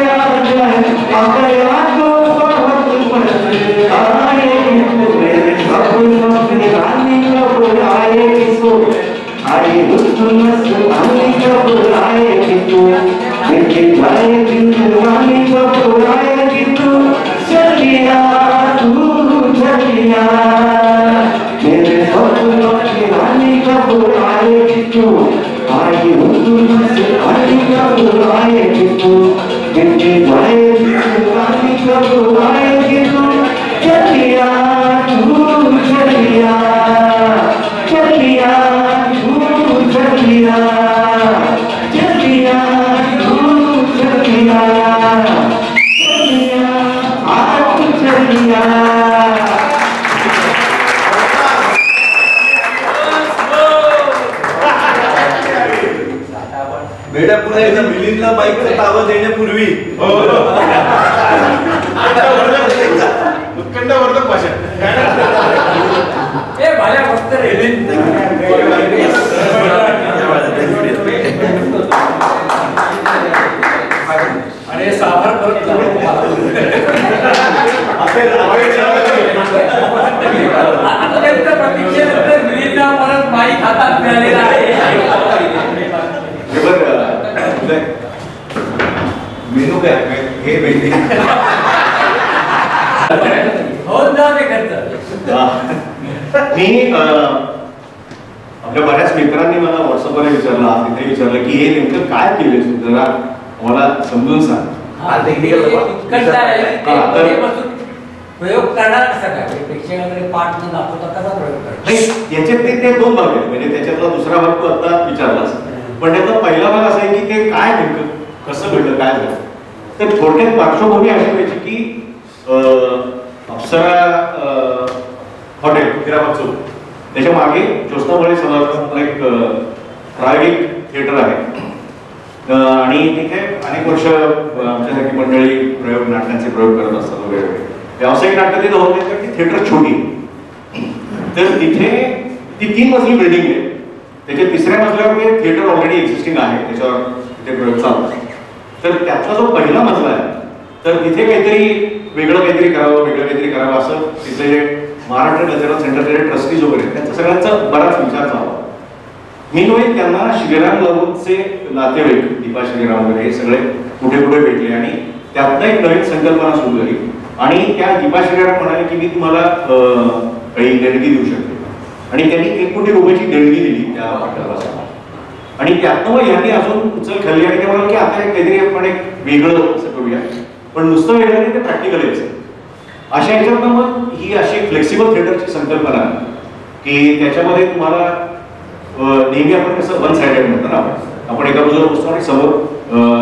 आ जाए आया तो बहुत पसंद आए मेरे सपनों में रानी कब आएगी सो आए उसमें रानी कब आएगी तू मेरे जाए दिन रानी कब आएगी तू चलिया तू चलिया मेरे सपनों की रानी कब आएगी तू आई उसमें रानी कब आएगी तू मेरे जाए दिन रानी कब आएगी तू चलिया तू चलिया चलिया तू चलिया चलिया तू चलिया चलिया आप चलिया बेड्या पुन्हा एकदा मिलिंदला बाईकचा ताबा देण्यापूर्वी उत्कंठावर्धक भाषण. ए भाल्या फक्त रे आणि साभार परत आता त्यांच्या प्रतीक्षेनंतर मिलिंदला परत माईक हातात मिळालेला आहे. मेनू काय हे भेटते हो ना ते करतात. मी आपल्या बऱ्याच मित्रांनी मला व्हॉट्सअपवर विचारलं तिथे विचारलं की हे नेमकं काय केलं जरा मला समजून सांग. प्रयोग करणार कसा काय प्रेक्षकांकडे पाठ न दाखवता कसा प्रयोग करणार. याच्यात ते दोन भाग आहेत म्हणजे त्याच्यातला दुसरा भाग तू आता विचारलास पण त्यातला पहिला भाग असा आहे की ते काय नेमकं कसं घडलं काय झालं. तर थोडक्यात पार्श्वभूमी अशी व्हायची की अप्सरा हॉटेल हिराबाग चौक त्याच्या मागे ज्योत्स्नाबळे समाजाचा एक प्रायोगिक थिएटर आहे आणि तिथे अनेक वर्ष आमच्यासारखी मंडळी प्रयोग नाटकांचे प्रयोग करत असतात वगैरे. व्यावसायिक नाटकं तिथं होत नाही ती थिएटर छोटी तर तिथे ती 3 मजली बिल्डिंग आहे. त्याच्या 3ऱ्या मजल्यावर ते थिएटर ऑलरेडी एक्झिस्टिंग आहे त्याच्यावर तिथे प्रयोग चालतात. तर त्यातला जो पहिला मजला आहे तर तिथे काहीतरी वेगळं काहीतरी करावं असं तिथले जे महाराष्ट्र कल्चरल सेंटरचे ट्रस्टीज वगैरे त्यांचा सगळ्यांचा बराच विचार झाला. मी नव्हे त्यांना श्रीराम लागूचे नातेवाईक दीपा श्रीराम वगैरे हे सगळे कुठे कुठे भेटले आणि त्यातनं एक नवीन संकल्पना सुरू झाली आणि त्या दीपा श्रीराम म्हणाले की मी तुम्हाला काही देणगी देऊ शकते आणि त्यांनी 1 कोटी रुपयाची देणगी दिली त्या नाटकाला आणि त्यातनं मग यांनी अजून उचल खाल्ली आणि ते म्हणाले की आता काहीतरी आपण एक वेगळं असं करूया पण नुसतं वेगळं नाही ते प्रॅक्टिकल यायचं. अशा ह्याच्यातनं मग ही अशी फ्लेक्सिबल थिएटरची संकल्पना की त्याच्यामध्ये तुम्हाला नेहमी आपण कसं वन साइडेड म्हणतो ना आपण एका बाजूला बसतो आणि समोर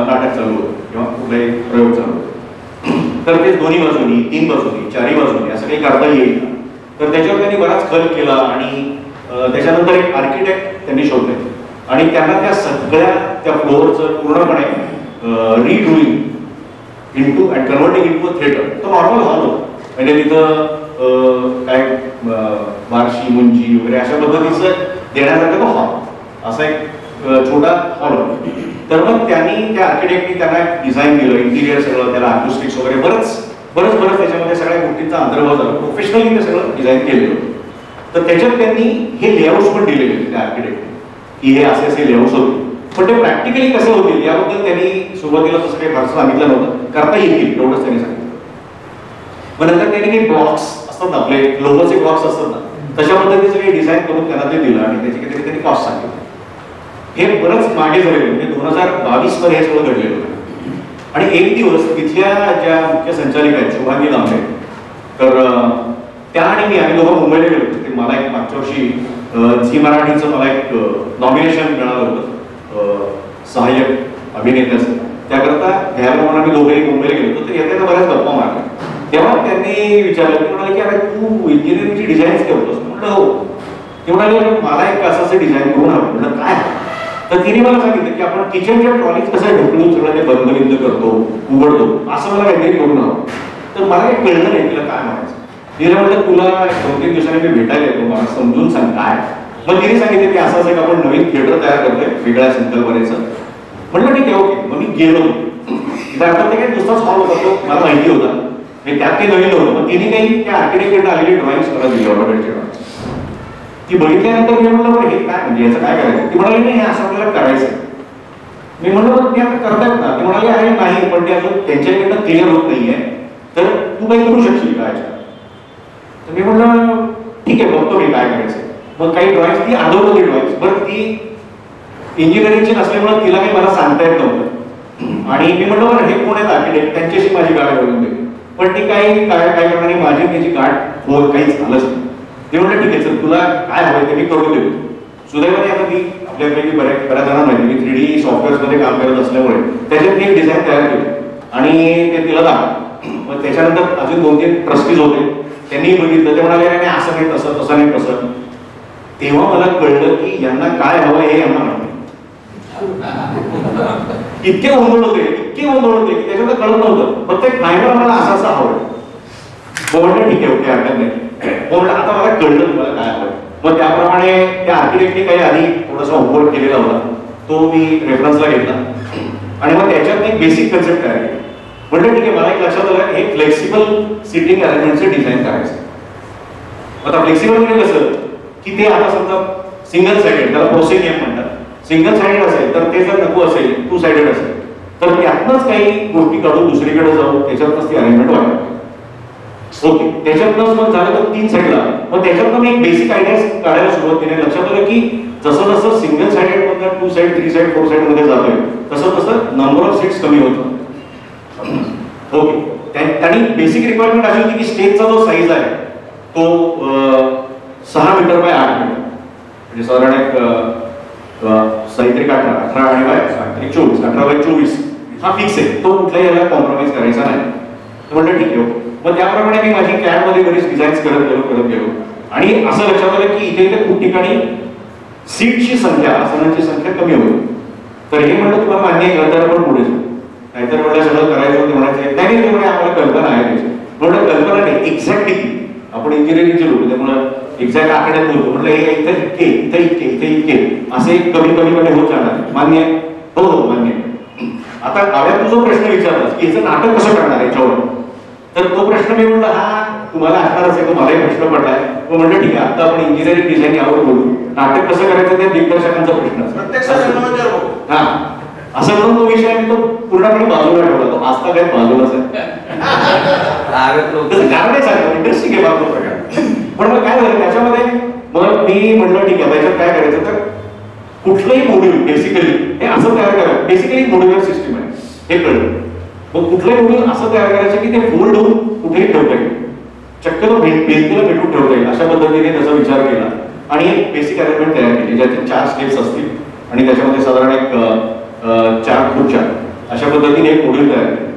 नाटक चालू होतं किंवा कुठलाही प्रयोग चालू होतो तर ते दोन्ही बाजूनी 3 बाजूनी 4ही बाजूनी असं काही करता येईल. तर त्याच्यावर त्यांनी बराच खर्च केला आणि त्याच्यानंतर एक आर्किटेक्ट त्यांनी शोधले आणि त्यांना त्या सगळ्या त्या फ्लोअरचं पूर्णपणे redoing into and converting into a theatre. तो नॉर्मल हॉल होता म्हणजे तिथं काय बारशी मुंजी वगैरे अशा पद्धतीचं देण्यासारखं तो हॉल असा एक छोटा हॉल होता. तर मग त्यांनी त्या आर्किटेक्टनी त्यांना डिझाईन दिलं इंटिरियर सगळं त्याला अकॉस्टिक्स वगैरे बरंच त्याच्यामध्ये सगळ्या गोष्टींचा अंतर्भाव झाला. प्रोफेशनली ते सगळं डिझाईन केलेलं होतं. तर त्याच्यात त्यांनी हे लेआउट्स पण दिलेले होते त्या आर्किटेक्टने की हे असे लेआउट्स होते पण ते प्रॅक्टिकली कसे होतील याबद्दल त्यांनी सुरुवातीला तसं काही फारसं सांगितलं नव्हतं. करता येईल एवढंच त्यांनी सांगितलं. मग नंतर त्यांनी काही ब्लॉक्स असतात ना आपले लोगोचे ब्लॉक्स असतात ना तशा पद्धतीचं काही डिझाईन करून त्यांना ते दिलं आणि त्याची काहीतरी त्यांनी कॉस्ट सांगितलं. हे बरंच मागे झालेलं म्हणजे 2022 मध्ये हे सगळं घडलेलं होतं. आणि एक दिवस तिथल्या ज्या मुख्य संचालिका आहेत शुभांगी लांबे तर त्या आणि मी आम्ही दोघं मुंबईला गेलो होतो. ते मला एक मागच्या वर्षी झी मराठीचं मला एक नॉमिनेशन मिळालं होतं सहाय्यक अभिनेत्याचं त्याकरता घ्यायला म्हणून आम्ही दोघेही मुंबईला गेलो होतो. तर येत्या बऱ्याच गप्पा मारल्या तेव्हा त्यांनी विचारलं की म्हणाले की अरे तू इंजिनिअरिंगची डिझाईन्स ठेवतोस. म्हटलं हो. ते म्हणाले मला एक असं डिझाईन करून हवं. म्हटलं काय तर तिने मला सांगितलं की आपण किचनच्या ट्रॉलीज कसं ढकलून सगळं ते बंद बिंद करतो उघडतो असं मला काहीतरी करून हवं. तर मला काही कळलं नाही तिला काय म्हणायचं. तिला म्हटलं तुला 2-3 दिवसांनी मी भेटायला येतो मला समजून सांग काय मग तिने सांगितलं की असं एक आपण नवीन थिएटर तयार करतोय वेगळ्या संकल्पनेचं. म्हटलं ठीक आहे ओके. मग मी गेलो. त्यानंतर ते काही नुसताच हॉल होता तो मला माहिती होता, त्यात काही नवीन होतं. मग तिने काही त्या आर्किटेक्टकडनं आलेली ड्रॉइंग्स मला दिली ऑर्डरची. ती बघितल्यानंतर मी म्हटलं बरं हे काय म्हणजे याचं काय करायचं. ती म्हणाली नाही हे असं आपल्याला करायचं. मी म्हटलं ते आता करतायत ना. ते म्हणाले अरे नाही पण ते अजून त्यांच्याकडनं क्लिअर होत नाहीये तर तू काही करू शकशील का याच्यात. तर मी म्हटलं ठीक आहे बघतो मी काय करायचं. मग काही ड्रॉइंग्स ती आठवत होती ड्रॉइंग्स, बरं ती इंजिनिअरिंगची नसल्यामुळे तिला काही मला सांगता येत नव्हतं. आणि मी म्हटलं बरं हे कोण आहेत आर्किटेक्ट, त्यांच्याशी माझी गाठ बोलून दे. पण ती काय करणारी माझी त्याची गाठ होत काहीच झालंच नाही. ते म्हटलं ठीक आहे सर तुला काय हवंय ते मी करून देतो. सुदैवाने आता मी आपल्यापैकी बऱ्याच जणांना माहिती मी 3D सॉफ्टवेअर्समध्ये काम करत असल्यामुळे त्याच्यात मी एक डिझाईन तयार केली आणि ते तिला दाखवलं. मग त्याच्यानंतर अजून 2-3 ट्रस्टीज होते, त्यांनी बघितलं. ते म्हणाले नाही असं नाही तसं तसं नाही तसं. तेव्हा मला कळलं की यांना काय हवं हे यांना माहिती. इतके गोंधळ होते की त्याच्यात कळत नव्हतं. फक्त एक फायनल मला असं हवं. म्हटलं ठीक आहे ओके हरकत नाही. म्हटलं आता मला कळलं तुम्हाला काय हवं. मग त्याप्रमाणे त्या आर्किटेक्टने काही आधी थोडासा होमवर्क केलेला होता तो मी रेफरन्सला घेतला आणि मग त्याच्यात एक बेसिक कन्सेप्ट तयार केली. म्हटलं ठीक आहे मला एक लक्षात आलं हे फ्लेक्सिबल सिटिंग अरेंजमेंटचे डिझाईन करायचं. आता फ्लेक्सिबल म्हणजे कसं की ते आता समजा सिंगल साइडेड त्याला प्रोसेनियम म्हणतात. सिंगल साइडेड असेल तर ते जर नको असेल 2 साइडेड असेल तर त्यातनंच काही गोष्टी काढून दुसरीकडे जाऊन त्याच्यातनंच ती अरेंजमेंट व्हावी. ओके त्याच्यातनंच मग झालं तर 3 साइडला मग त्याच्यातनं मी एक बेसिक आयडिया काढायला सुरुवात केली. लक्षात आलं की जसं जसं सिंगल साइडेड मधनं 2 साइड 3 साइड 4 साइड मध्ये जातोय तसं तसं नंबर ऑफ सीट्स कमी होतो. ओके आणि बेसिक रिक्वायरमेंट अशी होती की स्टेजचा जो साईज आहे तो 6 मीटर बाय 8 मीटर म्हणजे साधारण एक साहित्रिक 18 आणि बाय 24 18 बाय 24 हा फिक्स आहे. तो कुठल्याही याला कॉम्प्रोमाइज करायचा नाही. म्हटलं ठीक आहे. मग त्याप्रमाणे मी माझी कॅड मध्ये बरीच डिझाईन्स करत गेलो आणि असं लक्षात आलं की इथे खूप ठिकाणी सीटची संख्या आसनांची संख्या कमी होईल. तर हे म्हणलं तुम्हाला मान्य आहे तर आपण पुढे जाऊ. नाहीतर मला सगळं करायचं होतं म्हणायचं नाही ते म्हणे आम्हाला कल्पना आहे त्याची. म्हटलं कल्पना नाही एक्झॅक्ट किती आपण इंजिनिअरिंगचे लोक त्यामुळे एक्झॅक्ट आकड्यात बोलतो. म्हटलं हे इथं इतके इथे इतके इथे इतके असे कमी कमी होत जाणार. मान्य आहे. हो हो मान्य आहे. आता आव्या तू जो प्रश्न विचारलास की याचं नाटक कसं करणार याच्यावर तर तो प्रश्न मी म्हणलं हा तुम्हाला असणारच आहे. मलाही प्रश्न पडलाय. मग म्हणलं ठीक आहे आता आपण इंजिनिअरिंग डिझाईन यावर बोलू. नाटक कसं करायचं ते दिग्दर्शकांचा प्रश्न हा असं म्हणून तो विषय मी तो पूर्णपणे बाजूला ठेवला. तो आजता काय बाजूलाच आहे. कारण नाही सांगतो इंटरेस्टिंग आहे बाजू प्रकार. पण मग काय झालं त्याच्यामध्ये मग मी म्हटलं ठीक आहे त्याच्यात काय करायचं तर कुठलंही मॉड्यूल बेसिकली हे असं तयार करायचं. बेसिकली मॉड्युलर सिस्टीम आहे हे कळलं. मग कुठलंही मॉड्यूल असं तयार करायचं की ते फोल्ड होऊन कुठेही ठेवता येईल. चक्क तो भिंतीला भेटून ठेवता येईल अशा पद्धतीने त्याचा विचार केला आणि एक बेसिक अरेंजमेंट तयार केली ज्याचे 4 स्टेप्स असतील आणि त्याच्यामध्ये साधारण एक 4 खुर्च्या अशा पद्धतीने एक मॉड्यूल तयार केलं.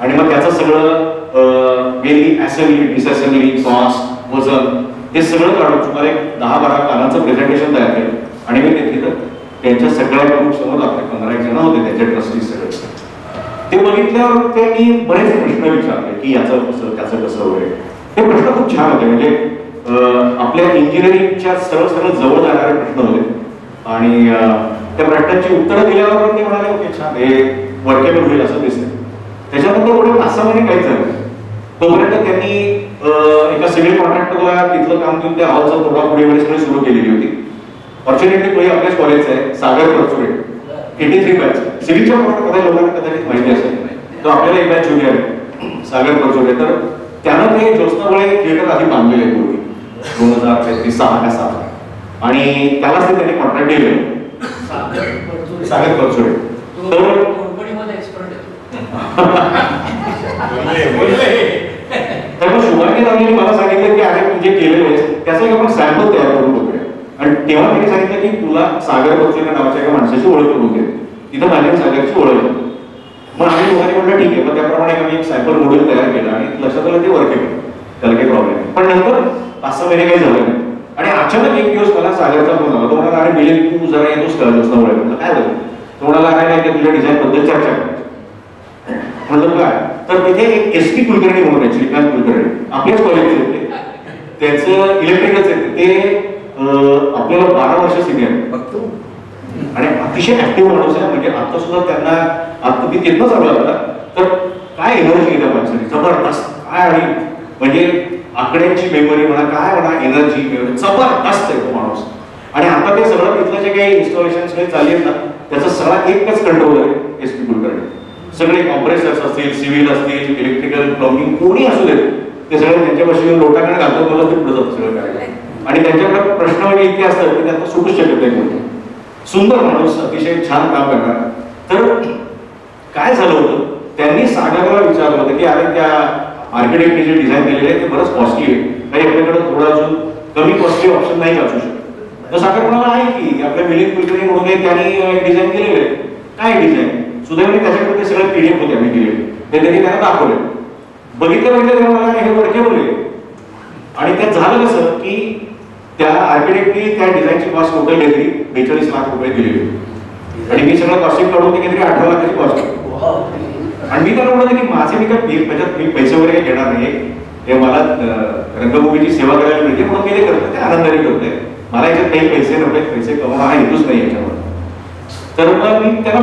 आणि मग त्याचं सगळं मेनली असेंब्ली डिसअसेंब्ली कॉस्ट वजन हे सगळं काढून तुम्हाला एक 10-12 पानांचं प्रेझेंटेशन तयार केलं. आणि मी तिथं त्यांच्या सगळ्या ग्रुप समोर आपले 15 जण होते त्यांचे ट्रस्टीज सगळे. ते बघितल्यावर त्यांनी बरेच प्रश्न विचारले की याचं कसं त्याचं कसं वगैरे. हे प्रश्न खूप छान होते म्हणजे आपल्या इंजिनिअरिंगच्या सरळ जवळ जाणारे प्रश्न होते. आणि त्या प्रश्नांची उत्तरं दिल्यावर ते म्हणाले ओके छान हे वर्केबल होईल असं दिसतंय. त्याच्यानंतर पुढे 5-6 महिने काहीच झालं. तोपर्यंत त्यांनी एका सिव्हिल कॉन्ट्रॅक्टरला तिथलं काम देऊन त्या हॉलचं थोडा पुढे वगैरे सगळी सुरू केलेली होती. फॉर्च्युनेटली तो आपल्याच कॉलेजचा आहे सागर परचुरे 83 बॅच. सिव्हिलच्या कदाचित लोकांना कदाचित माहिती असेल. तो आपल्याला एक बॅच ज्युनियर आहे सागर परचुरे. तर त्यानं ते ज्योत्स्नाबळे थिएटर आधी बांधलेले आहे पूर्वी 2006 का 7 आणि त्यालाच ते त्यांनी कॉन्ट्रॅक्ट दिले सागर परचुरे. तर त्यामुळे शुभांगी रावलेंनी मला सांगितलं की अरे तुझे केलेले आहेस त्याचा एक आपण सॅम्पल तयार करून बघूया. आणि तेव्हा त्यांनी सांगितलं की तुला सागर परचुरे नावाच्या एका माणसाची ओळख करून दे. तिथं माझ्या सागरची ओळख. मग आम्ही दोघांनी म्हटलं ठीक आहे. मग त्याप्रमाणे आम्ही एक सॅम्पल मॉड्यूल तयार केलं आणि लक्षात आलं ते वर्केबल त्याला काही प्रॉब्लेम नाही. पण नंतर 5-6 महिने काही झालं नाही आणि अचानक एक दिवस मला सागरचा फोन आला. तो म्हणाला अरे मिलिंद तू जरा येतोस का ज्योत्स्नाबळे. म्हटलं काय झालं. तो म्हणाला अरे नाही की तुझ्या डिझाईन बद्दल चर्चा करायची. म्हटलं काय तर तिथे एक SP कुलकर्णी म्हणून आहे श्रीकांत कुलकर्णी आपल्याच कॉलेजचे होते. त्याचं इलेक्ट्रिकलच आहे ते आपल्याला 12 वर्ष सिनियर बघतो आणि अतिशय ऍक्टिव्ह माणूस आहे. म्हणजे आता सुद्धा त्यांना आता मी तिथनं चालू होता तर काय एनर्जी आहे त्या माणसाने, जबरदस्त काय. आणि म्हणजे आकड्यांची मेमरी म्हणा, काय म्हणा, एनर्जी जबरदस्त आहे तो माणूस. आणि आता ते सगळं तिथलं जे काही इन्स्टॉलेशन चालली आहेत ना त्याचा सगळा एकच कंट्रोल आहे SP कुलकर्णी. सगळे कॉम्प्रेसर्स असतील, सिव्हिल असतील, इलेक्ट्रिकल, प्लंबिंग, कोणी असू देत ते सगळं त्यांच्यापाशी लोटांकडे घालतो, मला ते पुढे जातं सगळं करायला. आणि त्यांच्याकडे प्रश्न म्हणजे इतके असतात की त्यांना सुटूच शकत नाही कोणी. सुंदर माणूस, अतिशय छान काम करणार. तर काय झालं होतं, त्यांनी सागरला विचारलं होतं की अरे त्या आर्किटेक्टने जे डिझाईन केलेले आहे ते बरंच कॉस्टली आहे, काही आपल्याकडे थोडं अजून कमी कॉस्टली ऑप्शन नाही असू शकत. तर सागर म्हणाला आहे की आपल्या मिलिंद कुलकर्णी म्हणून त्यांनी डिझाईन केलेलं आहे. काय डिझाईन? सुदैवाने त्याच्याकडे ते सगळे PDF होते आम्ही केलेले, ते त्यांनी त्यांना दाखवले. बघितलं म्हणजे ते म्हणाला हे वर्केबल आहे. आणि त्यात झालं कसं की त्या आर्किटेक्टनी त्या डिझाईनची कॉस्ट टोटल घेतली 42 लाख रुपये दिलेली. आणि मी सगळं कॉस्टिंग काढून ते काहीतरी 18 लाखाची कॉस्ट. आणि मी त्यांना म्हटलं की माझे मी काय त्याच्यात मी पैसे वगैरे काही घेणार नाही, हे मला रंगभूमीची सेवा करायला मिळते म्हणून मी ते करतो, ते आनंदाने करतोय. मला याच्यात काही पैसे नव्हते, पैसे कमवणं हा हेतूच नाही याच्यावर. तर मग मी त्यांना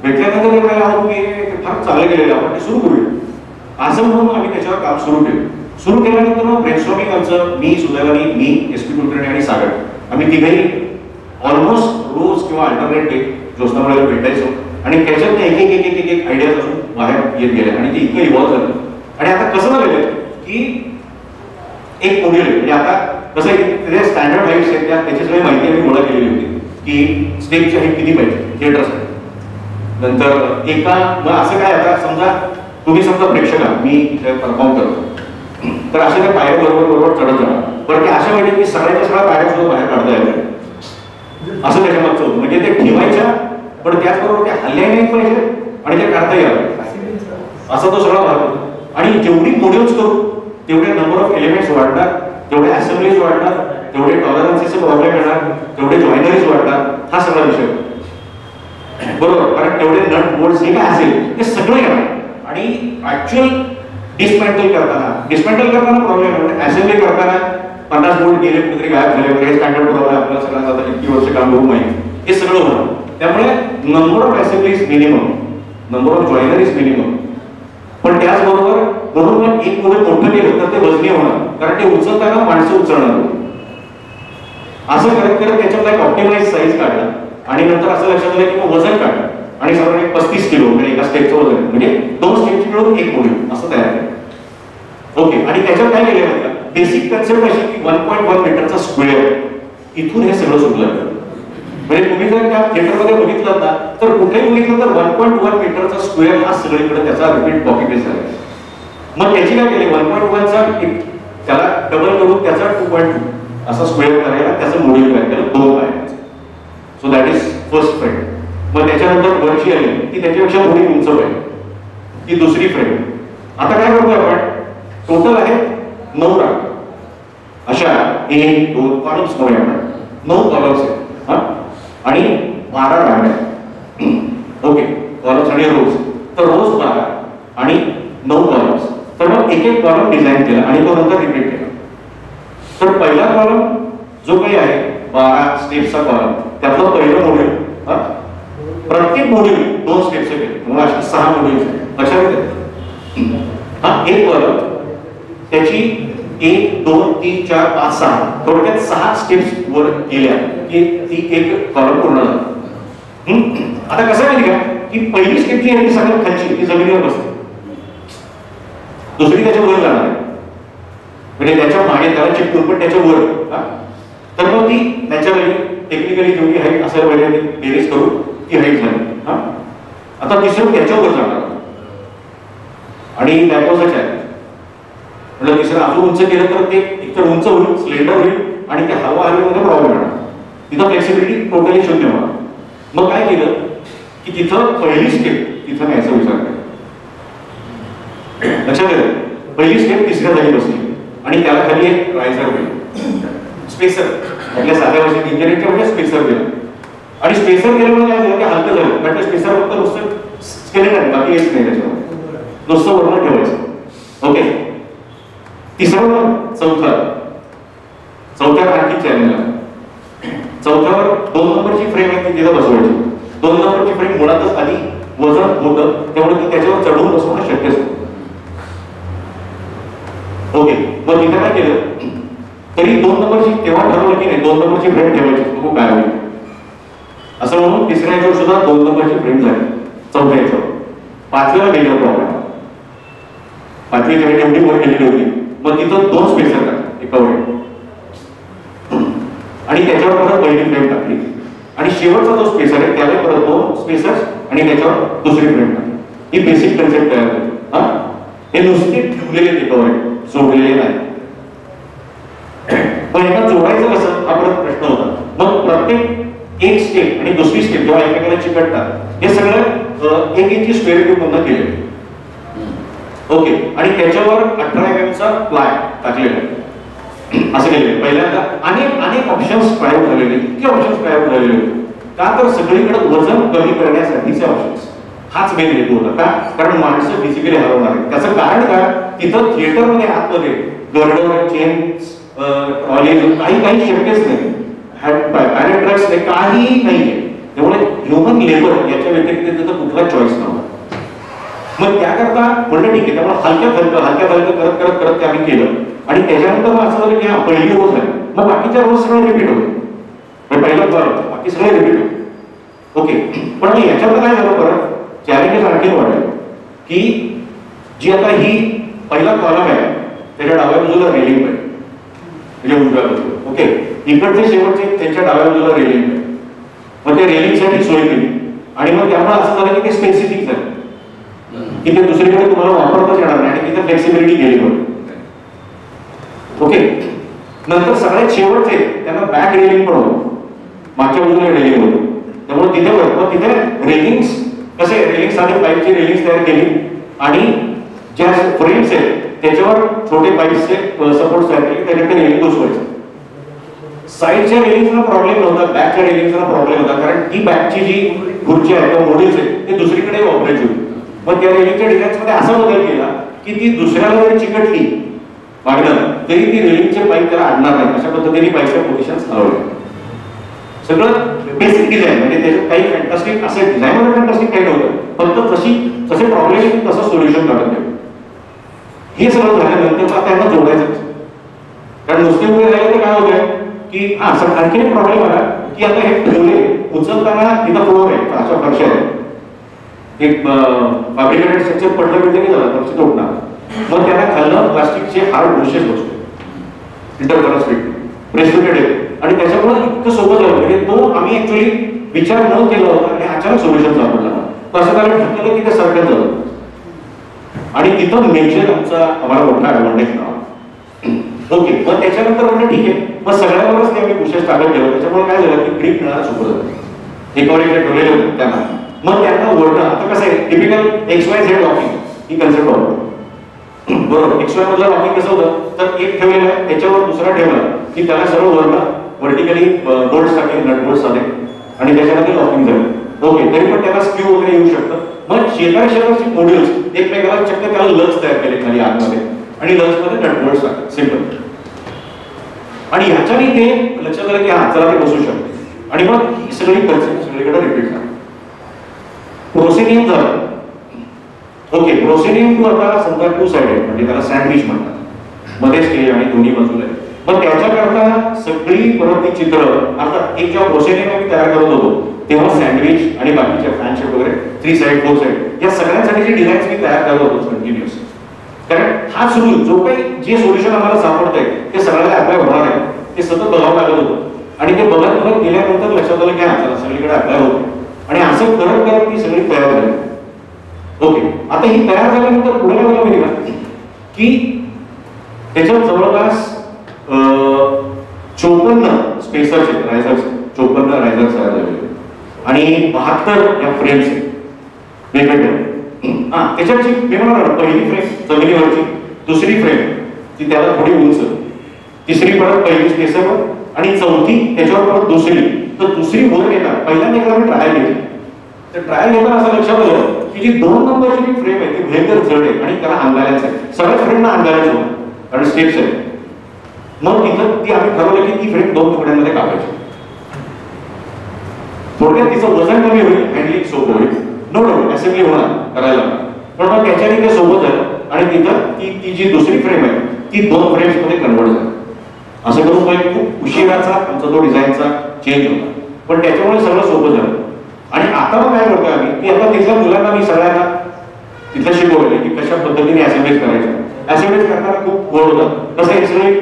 भेटल्यानंतर ते म्हणाले तुम्ही फार चांगलं केलेलं, आपण ते सुरू करूया असं म्हणून आम्ही त्याच्यावर काम सुरू केलं. सुरू केल्यानंतर मग ब्रेनस्टॉर्मिंग आमचं, मी, सुदैवानी, मी, SP कुलकर्णी आणि सागर, आम्ही तिघही ऑलमोस्ट रोज किंवा अल्टरनेट डे ज्योत्स्नामुळे भेटायचो. आणि त्याच्यात एक एक एक एक एक आयडियाज असून बाहेर येत गेल्या आणि ते इतकं इव्हॉल्व्ह झालं. आणि आता कसं झालेलं की एक मॉड्यूल आहे, म्हणजे आता कसं आहे त्याच्या स्टँडर्ड हाईट्स आहेत त्याची सगळी माहिती आम्ही गोळा केलेली होती की स्टेजची हाईट किती पाहिजे थिएटरसाठी. नंतर एका मग असं काय, आता समजा तुम्ही समजा प्रेक्षक आहात, मी इथे परफॉर्म करतो, तर अशा त्या पायऱ्या बरोबर चढत जाणार. बरं ते अशा वेळी की सगळ्याच्या सगळ्या पायऱ्या सुद्धा बाहेर काढता येतात असं त्याच्या मागचं होतं. म्हणजे ते ठेवायच्या पण त्याचबरोबर त्या हल्ल्या नाही पाहिजे आणि त्या काढता यावं असा तो सगळा भाग होता. आणि जेवढी मॉड्यूल्स करू तेवढे नंबर ऑफ एलिमेंट्स वाढणार, तेवढे असेंब्लीज वाढणार, तेवढे टॉलरन्सेसचे प्रॉब्लेम येणार, तेवढे जॉईनरीज वाढणार. हा सगळा विषय बरोबर, कारण तेवढे नट बोल्ट्स हे काय असेल ते सगळं येणार. आणि ऍक्च्युअल डिस्मॅन्टल करताना प्रॉब्लेम आहे. असेंब्ली करताना 50 बोल्ट गेले कुठेतरी गायब झाले वगैरे, हे स्टँडर्ड प्रॉब्लेम आपल्याला सगळ्यांना आता इतकी वर्ष काम करून माहिती, हे सगळं होणार. त्यामुळे number of assemblies minimum, number of joineries minimum. पण त्याचबरोबर म्हणून एक मॉड्यूल मोठं केलं तर ते वजनी होणार, कारण ते उचलताना माणसं उचलणार. असं करत करत त्याच्यातला एक ऑप्टिमाइज साईज काढला आणि नंतर असं लक्षात आलं की मग वजन काढलं आणि साधारण 35 किलो म्हणजे एका स्टेपचं वजन, म्हणजे 2 स्टेपची मिळून एक मॉड्यूल असं तयार केलं. ओके. आणि त्याच्यात काय केलं माहिती का, बेसिक कन्सेप्ट अशी की 1.1 मीटरचा स्क्वेअर, इथून हे सगळं सुरू झालं. म्हणजे तुम्ही जर त्या थिएटरमध्ये बघितलं ना तर कुठेही बघितलं तर 1.1 मीटरचा स्क्वेअर हा सगळीकडे त्याचा रिपीट कॉपी पेस्ट झाला. मग त्याची काय केली, 1.1 चा त्याला डबल करून त्याचा 2.2 असा स्क्वेअर करायला त्याचं मॉड्यूल तयार केलं 2 पायऱ्यांचं. So that is first frame. मग त्याच्यानंतर वरची आली की त्याच्यापेक्षा थोडी उंच पाहिजे, ती दुसरी फ्रेम. आता काय करतोय आपण, टोटल आहे 9 रांग अशा 1 2 कॉलम्स म्हणूया आपण, 9 कॉलम्स आहेत आणि 12 रांग आहेत. ओके, कॉलम्स आणि रोज, तर रोज 12 आणि 9 कॉलम्स. तर मग एक एक कॉलम डिझाईन केला आणि तो नंतर रिपीट केला. तर पहिला कॉलम जो काही आहे 12 स्टेप्सचा कॉलम, त्यातलं पहिलं मॉड्यूल, प्रत्येक मॉड्यूल 2 स्टेप्स केले, म्हणून अशा 6 मॉड्यूल्स लक्षात येते. एक कॉलम त्याची 1 2 3 4 5 6 थोडक्यात 6 स्टेप्स वर गेल्या की ती एक कॉलम पूर्ण झाला. आता कसं माहिती का की पहिली स्टेप जी आहे ती सगळ्यात खालची, ती जमिनीवर बसते, दुसरी त्याच्या वर जाणार आहे, म्हणजे त्याच्या मागे त्याला चिटकून पण त्याच्या वर. तर मग ती नॅचरली टेक्निकली जेवढी हाईट असायला पाहिजे ती बेरीज करून ती हाईट झाली. आता तिसरं त्याच्यावर जाणार आणि दॅटोसच आहे, म्हणजे तिसरं अजून उंच केलं तर ते एकतर उंच होईल, स्लेंडर होईल आणि त्या हवा हवेमध्ये प्रॉब्लेम येणार, तिथं फ्लेक्सिबिलिटी टोटली शून्य होणार. मग काय केलं की तिथं पहिली स्टेप तिथं न्यायचा विचार केला. लक्षात येईल, पहिली स्टेप तिसऱ्या जागी बसली आणि त्याला खाली एक रायझर होईल, स्पेसर. आपल्या साध्या भाषेत इंजिनिअरिंगच्या म्हणजे स्पेसर दिलं. आणि स्पेसर केल्यामुळे काय झालं की हलकं झालं, कारण स्पेसर फक्त नुसतं स्केलेटन, बाकी हेच नाही त्याच्यावर, नुसतं वर्ण ठेवायचं. ओके. तिसरं चौथ्या आणखी चॅलेंज चौथ्यावर 2 नंबरची फ्रेम आहे ती तिथं बसवायची. 2 नंबरची फ्रेम मुळातच आधी वजन होतं त्यामुळे ती त्याच्यावर चढवून बसवणं शक्यच नव्हतं. ओके, मग तिथे काय केलं तरी 2 नंबरची तेव्हा ठरवलं की नाही 2 नंबरची फ्रेम ठेवायची, बघू काय होईल असं म्हणून तिसऱ्या याच्यावर सुद्धा 2 नंबरची फ्रेम झाली. चौथ्या याच्यावर 5व्याला गेलं प्रॉब्लेम. 5वी जमीन एवढी वर गेलेली होती, मग तिथं 2 स्पेसर टाकले एका वेळी आणि त्याच्यावर परत पहिली फ्रेम टाकली आणि शेवटचा जो स्पेसर आहे त्याला परत 2 स्पेसर्स आणि त्याच्यावर दुसरी फ्रेम टाकली. ही बेसिक कन्सेप्ट तयार झाली. हे नुसते ठेवलेले एकावर जोडलेले नाही. पण यांना जोडायचं कसं हा परत प्रश्न होता. मग प्रत्येक एक स्टेप आणि दुसरी स्टेप जेव्हा एकमेकाला चिकटतात हे सगळं एक इंची स्क्वेअर क्यूब मधनं केले. ओके, आणि त्याच्यावर 18 mm चा प्लाय टाकलेला असं केलेलं. पहिल्यांदा अनेक ऑप्शन्स ट्राय झालेले. इतके ऑप्शन्स ट्राय झालेले होते का तर सगळीकडे वजन कमी करण्यासाठीचे ऑप्शन्स. हाच मेन हेतू होता. का? कारण माणसं फिजिकली हरवणार आहे. त्याचं कारण काय तिथं थिएटरमध्ये आतमध्ये गर्डर चेन्स ट्रॉली काही शक्यच नाही. पॅरेट्रक्स नाही, काहीही नाहीये. त्यामुळे ह्युमन लेबर याच्या व्यतिरिक्त तिथं कुठला चॉईस नव्हता. मग त्याकरता म्हणलं ठीक आहे, त्यामुळे हलक्या करत ते आम्ही केलं आणि त्याच्यानंतर मग असं झालं की हा पहिली रोज आहे मग बाकीच्या रोज सगळे रिपीट होते. पहिला बरं बाकी सगळे रिपीट होते. ओके, पण मग याच्यावर काय झालं परत चॅलेंजेस आणखी वाढले की जी आता ही पहिला कॉलम आहे त्याच्या डाव्या बाजूला रेलिंग आहे म्हणजे उजव्या बाजूला. ओके, इकडचे शेवटचे त्यांच्या डाव्या बाजूला रेलिंग आहे. मग ते रेलिंगसाठी सोय केली आणि मग त्यामुळे असं झालं की ते स्पेसिफिक झालं की ते दुसरीकडे तुम्हाला वापरताच येणार नाही आणि तिथे फ्लेक्सिबिलिटी गेली होती. ओके, नंतर सगळ्यात शेवटचे त्यांना बॅक रेलिंग पण होतं, मागच्या बाजूला रेलिंग होतं. त्यामुळे तिथे रेलिंग्स कसे रेलिंग साधे पाईपची रेलिंग्स तयार केली आणि ज्या फ्रेम्स आहेत त्याच्यावर छोटे पाईप्सचे सपोर्ट तयार केले त्याच्यात ते रेलिंग बसवायचं. साईडच्या रेलिंग्सला प्रॉब्लेम नव्हता, बॅकच्या रेलिंग्सला प्रॉब्लेम होता कारण ती बॅकची जी खुर्ची आहे किंवा मॉड्यूल्स आहेत ते दुसरीकडे वापरायची होती. मग त्या रेलिंगच्या डिझाईन्स मध्ये असा बदल केला की ती दुसऱ्याला जरी चिकटली मागणं तरी ती रेलिंगचे पाईप त्याला आणणार नाही. अशा पद्धतीने पाईपच्या पोझिशन्स लावले. सगळं बेसिक डिझाईन म्हणजे त्याच्यात काही फॅन्टास्टिक असं डिझाईनवर फॅन्टास्टिक काही नव्हतं, फक्त जसे प्रॉब्लेम तसं सोल्युशन काढून द्यावं. हे सगळं झाल्यानंतर आता त्यांना जोडायचं कारण नुसते उभे राहिले तर काय होतंय की आणखी एक प्रॉब्लेम आला की आता हे ठेवले उचलताना तिथं फ्लोअर आहे अशा फरशा आहे एक फॅब्रिकेटेड स्ट्रक्चर पडलं की झालं फरशी तोडणार. मग त्यांना खाल्लं प्लास्टिकचे हार्ड बुशेस बसतो इंटरफरन्स प्रेस्टिकेटेड आहे आणि त्याच्यामुळे इतकं सोबत झालं म्हणजे तो आम्ही ऍक्च्युअली विचार न केला होता आणि अचानक सोल्युशन सापडला. तर असं कारण ठरलं की ते सरकार झालं आणि तिथं मेजर आम्हाला मोठा ऍडव्हान्टेज मिळाला. ओके, मग त्याच्यानंतर म्हणजे ठीक आहे मग सगळ्यावरच ते आम्ही बुशेस टाकत गेलो. त्याच्यामुळे काय झालं की ग्रीप मिळायला सोपं झालं. एकावर एक ठेवलेले होते त्यांना. मग त्यांना वरनं आता कसं आहे टिपिकल XYZ लॉकिंग ही कन्सेप्ट वापरतो बरोबर. XY मधलं लॉकिंग कसं होतं तर एक ठेवलेलं आहे त्याच्यावर दुसरा ठेवला की त्याला सर्व वरनं व्हर्टिकली बोल्ट्स टाकले नट बोल्ट्स आले आणि त्याच्यामध्ये लॉकिंग झालं. ओके, तरी पण त्याला स्क्यू वगैरे येऊ शकतं. मग शेजारची मॉड्यूल्स एकमेकाला चक्क त्याला लग्स तयार केले खाली आतमध्ये आणि लग्स मध्ये नट बोल्ट्स टाकले सिंपल. आणि ह्याच्याने ते लक्षात आलं की हा चला ते बसू शकते आणि मग ही सगळी कन्सेप्ट सगळीकडे रिपीट झाली. प्रोसिडियम झालं. ओके, प्रोसिडियम टू आता समजा 2 साइडेड म्हणजे त्याला सँडविच म्हणतात मध्ये स्टेज आणि दोन्ही बाजूला आहे. मग त्याच्याकरता सगळी परत ती चित्र अर्थात एक जेव्हा प्रोसिडियम आम्ही तयार करत होतो तेव्हा सँडविच आणि बाकीच्या फॅन शेप वगैरे 3 साइड 4 साइड या सगळ्यांसाठीची डिझाईन्स मी तयार करत होतो कंटिन्युअस. कारण हाच रूल जो काही जे सोल्युशन आम्हाला सापडतंय ते सगळ्याला अप्लाय होणार आहे ते सतत बघावं लागत होतं आणि ते बघत गेल्यानंतर लक्षात आलं की हा सगळीकडे अप्लाय होतं आणि असं करत ती सगळी तयार झाली. ओके, आता ही तयार झाल्यानंतर पुढे काय झालं माहिती का की त्याच्यात जवळपास 54 स्पेसर्स आहेत रायझर्स 54 रायझर्स तयार झाले आणि 72 या फ्रेम्स आहेत वेगवेगळ्या. त्याच्याची मी म्हणाला पहिली फ्रेम जमिनीवरची, दुसरी फ्रेम ती त्याला थोडी उंच, तिसरी परत पहिली स्पेसरवर आणि चौथी त्याच्यावर परत दुसरी. तर दुसरी वर येणार पहिल्यांदा एकदा मी ट्रायल घेतली. तर ट्रायल घेताना असं लक्षात आलं की जी 2 नंबरची जी फ्रेम आहे ती भयंकर जड आहे आणि त्याला अंगायलाच आहे. सगळ्याच फ्रेमना अंगायलाच होतं कारण स्टेप्स आहे. मग तिथं ती आम्ही ठरवलं की ती फ्रेम 2 तुकड्यांमध्ये कापायची. थोडक्यात तिचं वजन कमी होईल, हँडलिंग सोपं होईल, नो डाऊट असेंब्ली होणार करायला, पण मग त्याच्याने ते सोबत झालं आणि तिथं ती जी दुसरी फ्रेम आहे ती 2 फ्रेम्स मध्ये कन्वर्ट झाली. असं करून तो एक खूप उशिराचा आमचा तो डिझाईनचा चेंज होता, पण त्याच्यामुळे सगळं सोपं झालं. आणि आता मग काय करतोय आम्ही की आता तिथल्या मुलांना मी सगळ्यांना तिथलं शिकवलेलं की कशा पद्धतीने असेंब्लीज करायचं. असेंब्लीज करताना खूप गोड होतं, कसं हे सगळे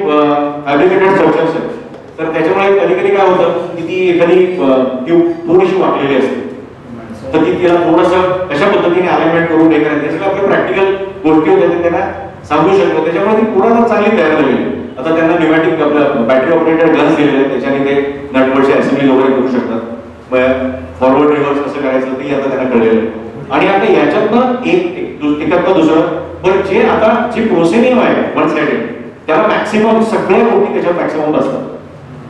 फॅब्रिकेटेड स्ट्रक्चर्स आहेत, तर त्याच्यामुळे कधी कधी काय होतं की ती एखादी ट्यूब थोडीशी वाकलेली असते, तर ती तिला थोडंसं कशा पद्धतीने अलाइनमेंट करून हे करायचं त्याच्यात आपल्या प्रॅक्टिकल गोष्टी होत्या त्यांना सांगू शकतो. त्याच्यामुळे ती पूर्ण चांगली तयार झालेली. आता त्यांना न्यूमॅटिक आपलं बॅटरी ऑपरेटेड गन्स दिलेले आहेत, त्याच्याने ते नटबोल्टची असेंब्ली वगैरे करू शकतात. फॉरवर्ड रिव्हर्स कसं करायचं ते आता त्यांना कळलेलं आहे. आणि आता याच्यातनं एकातनं दुसरं पण जे आता जी प्रोसेनियम आहे वन साइडेड त्याला मॅक्सिमम सगळ्या गोष्टी त्याच्यात मॅक्सिमम असतात,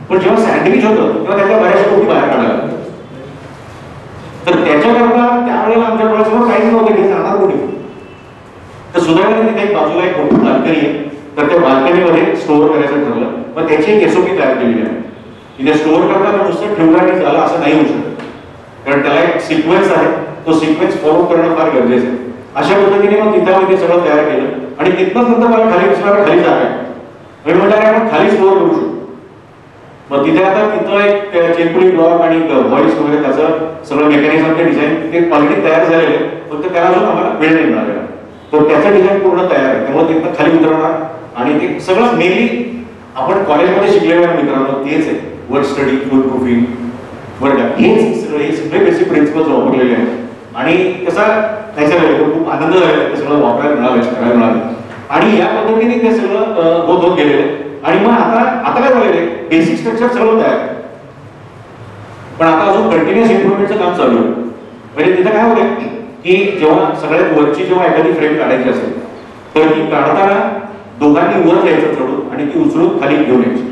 पण जेव्हा सँडविच होतं तेव्हा त्याच्या बऱ्याचशा गोष्टी बाहेर काढायला. तर त्याच्याकरता त्यावेळेला आमच्या डोळ्यासमोर काहीच नव्हतं की जाणार कुठे. तर सुधारणाने तिथे एक बाजूला एक मोठी बाल्कनी आहे, तर त्या बाल्कनीमध्ये स्टोअर करायचं ठरलं. मग त्याची एक एसओपी तयार केलेली आहे. तिथे स्टोअर करताना नुसतं ठेवलं आणि झालं असं नाही होऊ शकत, कारण त्याला एक सिक्वेन्स आहे, तो सिक्वेन्स फॉलो करणं फार गरजेचं आहे. अशा पद्धतीने मग तिथं आम्ही ते सगळं तयार केलं आणि तिथनंच नंतर मला खाली दिसणार खाली जागा आहे. मी म्हटलं की आपण खाली स्टोअर करू शकतो. मग तिथे आता तिथं एक चेकपुली ब्लॉक आणि व्हॉइस वगैरे त्याचं सगळं मेकॅनिझम ते डिझाईन ते ऑलरेडी तयार झालेले, फक्त त्याला अजून आम्हाला वेळ नाही मिळालेला. तर त्याचं डिझाईन पूर्ण तयार आहे, त्यामुळे तिथं खाली उतरवणार आणि ते सगळं मेनली आपण कॉलेजमध्ये शिकलेलं आहे मित्रांनो, तेच आहे वर्क स्टडी, फुल प्रूफिंग, बरं का, हे सगळे बेसिक प्रिन्सिपल्स वापरलेले आहेत. आणि कसा नॅचरल खूप आनंद झालेला ते सगळं वापरायला मिळालं, करायला मिळालं. आणि या पद्धतीने ते सगळं होत गेलेलं. आणि मग आता काय झालेलं आहे, बेसिक स्ट्रक्चर सगळं तयार, पण आता अजून कंटिन्युअस इम्प्रुव्हमेंटचं काम चालू आहे. म्हणजे तिथं काय होतं की जेव्हा सगळ्यात वरची जेव्हा एखादी फ्रेम काढायची असेल तर ती काढताना दोघांनी वर जायचं चढून आणि ती उचलून खाली घेऊन यायची.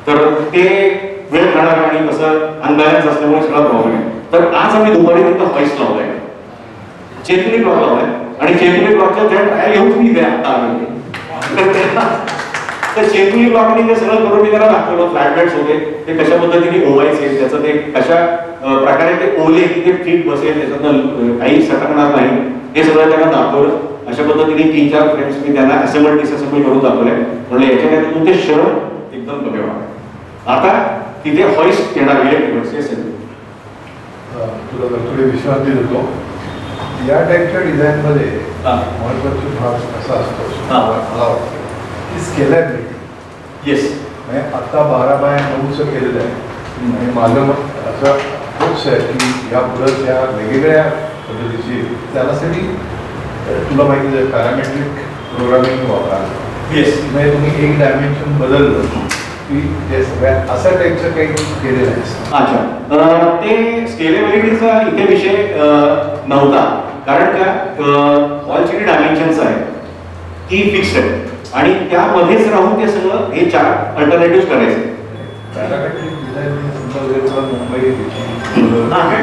तर ते वेळ खाणार आणि कसं अनबॅलन्स असल्यामुळे सगळा प्रॉब्लेम आहे. तर आज आम्ही दुपारी तिथं हॉइस्ट लावलाय, चेतुली ब्लॉक लावलाय आणि चेतुली ब्लॉकच्या त्या ट्रायल घेऊन मी द्या आता आम्ही तर चेतुली ब्लॉकने ते सगळं करून मी त्याला दाखवलं. फ्लॅट बेड्स होते ते कशा पद्धतीने ओवायचे, त्याचं ते कशा प्रकारे ते ओले की ते फिट बसेल, त्याच्यातनं काही सटकणार नाही, हे सगळं त्यांना दाखवलं. अशा पद्धतीने 3-4 फ्रेम्स मी त्यांना असेंबल डिसअसेंबल करून दाखवलंय. म्हणजे याच्यात ते श्रम एकदम कमी होणार. आता तिथे हॉइस्ट येणार इलेक्ट्रिक तुला थोडी विश्रांती देतो. या टाईपच्या डिझाईन मध्ये महत्वाची भाग असा असतो मला वाटतं की स्केलेबिलिटी. येस, म्हणजे आता 12x9 केलेलं आहे आणि माझं मत असं खूपच आहे की या पुढं त्या वेगवेगळ्या पद्धतीची त्यासाठी तुला माहिती आहे पॅरामेट्रिक प्रोग्रामिंग वापरायला. येस, म्हणजे तुम्ही एक डायमेन्शन बदललं की ते सगळ्या अशा टाईपचं काही केलेलं आहे. अच्छा, ते स्केलेबिलिटीचा इथे विषय नव्हता, कारण का हॉलची जी डायमेन्शन्स आहे ती फिक्स्ड आहे आणि त्यामध्येच राहून ते सगळं हे 4 अल्टरनेटिव्ह करायचे. पॅरामेट्रिक डिझाईन मुंबई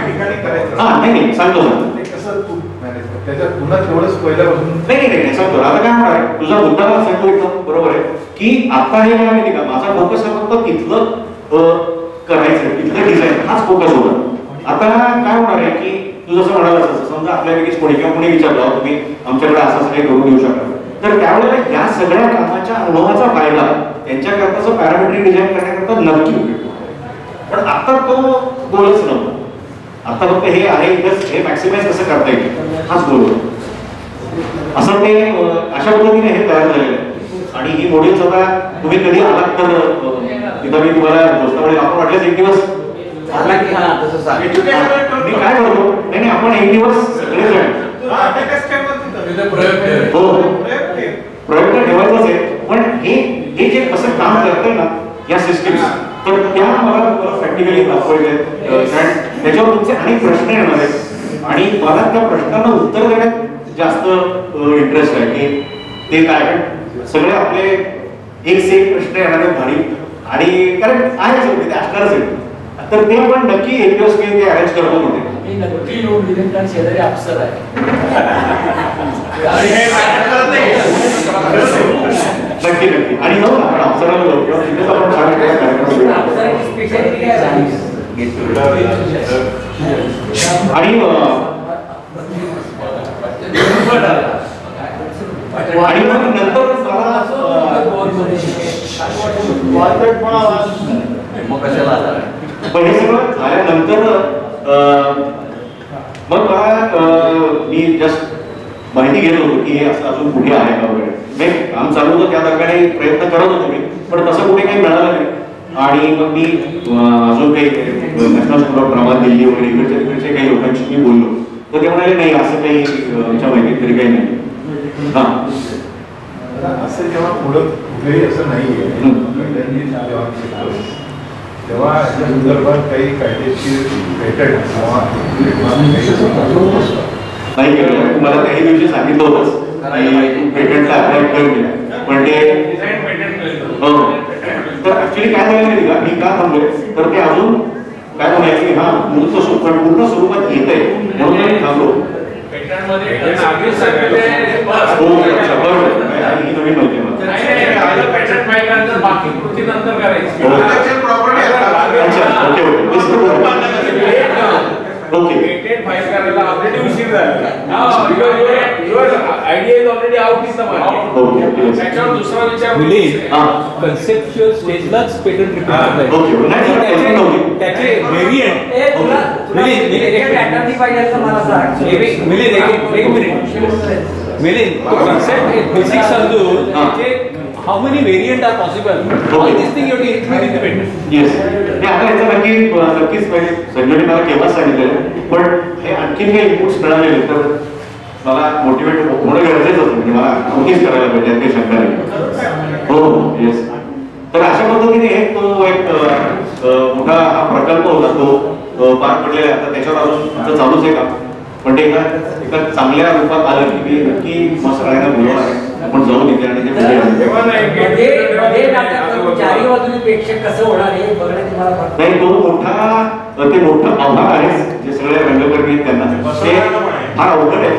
ठिकाणी करायचं. नाही सांगतो ना ते कसं तू मॅनेज कर त्याच्यात पुन्हा तेवढंच पहिल्यापासून. नाही सांगतो. आता काय होणार आहे, तुझा मुद्दा सांगतो एकदम बरोबर आहे की आता हे मला माहिती का माझा फोकस फक्त तिथलं करायचं, तिथलं डिझाईन हाच फोकस होता. आता काय होणार आहे की तू जसं म्हणाला तसं समजा आपल्यापैकी कोणी किंवा कोणी विचारलं तुम्ही आमच्याकडे असं काही करून देऊ शकता, तर त्यावेळेला या सगळ्या कामाच्या अनुभवाचा फायदा त्यांच्याकरताचं पॅरामेट्रिक डिझाईन करण्याकरता नक्की उपयोग. पण आता तो गोलच नव्हता. आता फक्त हे आहे हे मॅक्सिमाइज कसं करता येईल हाच गोल होता. असं ते अशा पद्धतीने हे तयार झालेलं आहे. आणि ही मॉड्यूल्स आता तुम्ही कधी आलात तर तिथं मी तुम्हाला दोस्तावळी आपण वाटल्यास एक दिवस झाला की हा तसं सांग. मी काय करतो, नाही आपण एक दिवस सगळेजण हो प्रयोग तर ठेवायचाच आहे, पण हे जे कसं काम करतंय ना या सिस्टीम, तर त्या मला प्रॅक्टिकली दाखवायचे. कारण त्याच्यावर तुमचे अनेक प्रश्न येणार आहेत आणि मला त्या प्रश्नांना उत्तर देण्यात जास्त इंटरेस्ट आहे की ते काय सगळे आपले एक से एक प्रश्न येणार आहेत भारी. आणि कारण आहेच ते असणारच आहे, तर ते पण नक्की एक दिवस मी ते अरेंज करतो होते. मी नक्की येऊन दिले कारण शेजारी अफसर आहे. नक्की आणि जाऊ ना आपण अफसराला जाऊ किंवा तिथेच आपण स्पेशालिटी काय झाली आणि आणि मग नंतर पण हे सगळं झाल्यानंतर मग मला मी जस्ट माहिती घेत होतो की हे असं अजून कुठे आहे का वगैरे. नाही काम चालू होतं त्या दरम्यान प्रयत्न करत होतो मी, पण तसं कुठे काही मिळालं नाही. आणि मग मी अजून काही national school of drama Delhi वगैरे इकडचे काही लोकांशी मी बोललो, तर ते म्हणाले नाही असं काही आमच्या माहितीत तरी काही नाही. असं जेव्हा पुढं कुठेही असं नाहीये, जेव्हा शिकतो तेव्हा याच्या संदर्भात काही कायदेशीर पेटंट नाही केलं. मला काही दिवशी सांगितलं होतंच पेटंटला अप्लाय कर, पण ते हो. तर ऍक्च्युली काय झालं माहिती का, मी का थांबलोय तर ते अजून काय म्हणायचं की हा पूर्ण स्वरूपात येत आहे म्हणून मी थांबलो. ही नवीन माहिती कन्सेप्च्युअल स्टेजलाच पेटंट त्याचे व्हेरियंट कन्सेप्ट बेसिक समजून how many variant are possible? All these things you have to include in the patent. Yes. हे आता याचं नक्कीच पाहिजे. संजयने मला केव्हाच सांगितलेलं, पण हे आणखी काही इनपुट्स मिळालेले तर मला मोटिवेट होणं गरजेचं होतं. म्हणजे मला नोटीस करायला पाहिजे ते शंका नाही. हो येस. तर अशा पद्धतीने एक मोठा हा प्रकल्प होता तो पार पडलेला. आता त्याच्यावर अजून आमचं चालूच आहे का, पण ते एका चांगल्या रूपात आलं की मी नक्की मग सगळ्यांना बोलवणार आहे, आपण जाऊन येते आणि चारी बाजूने प्रेक्षक कसं होणार हे बघण्यात मला नाही तो मोठं आव्हान आहे जे सगळे रंगकर्मी आहेत त्यांना. ते फार अवघड आहे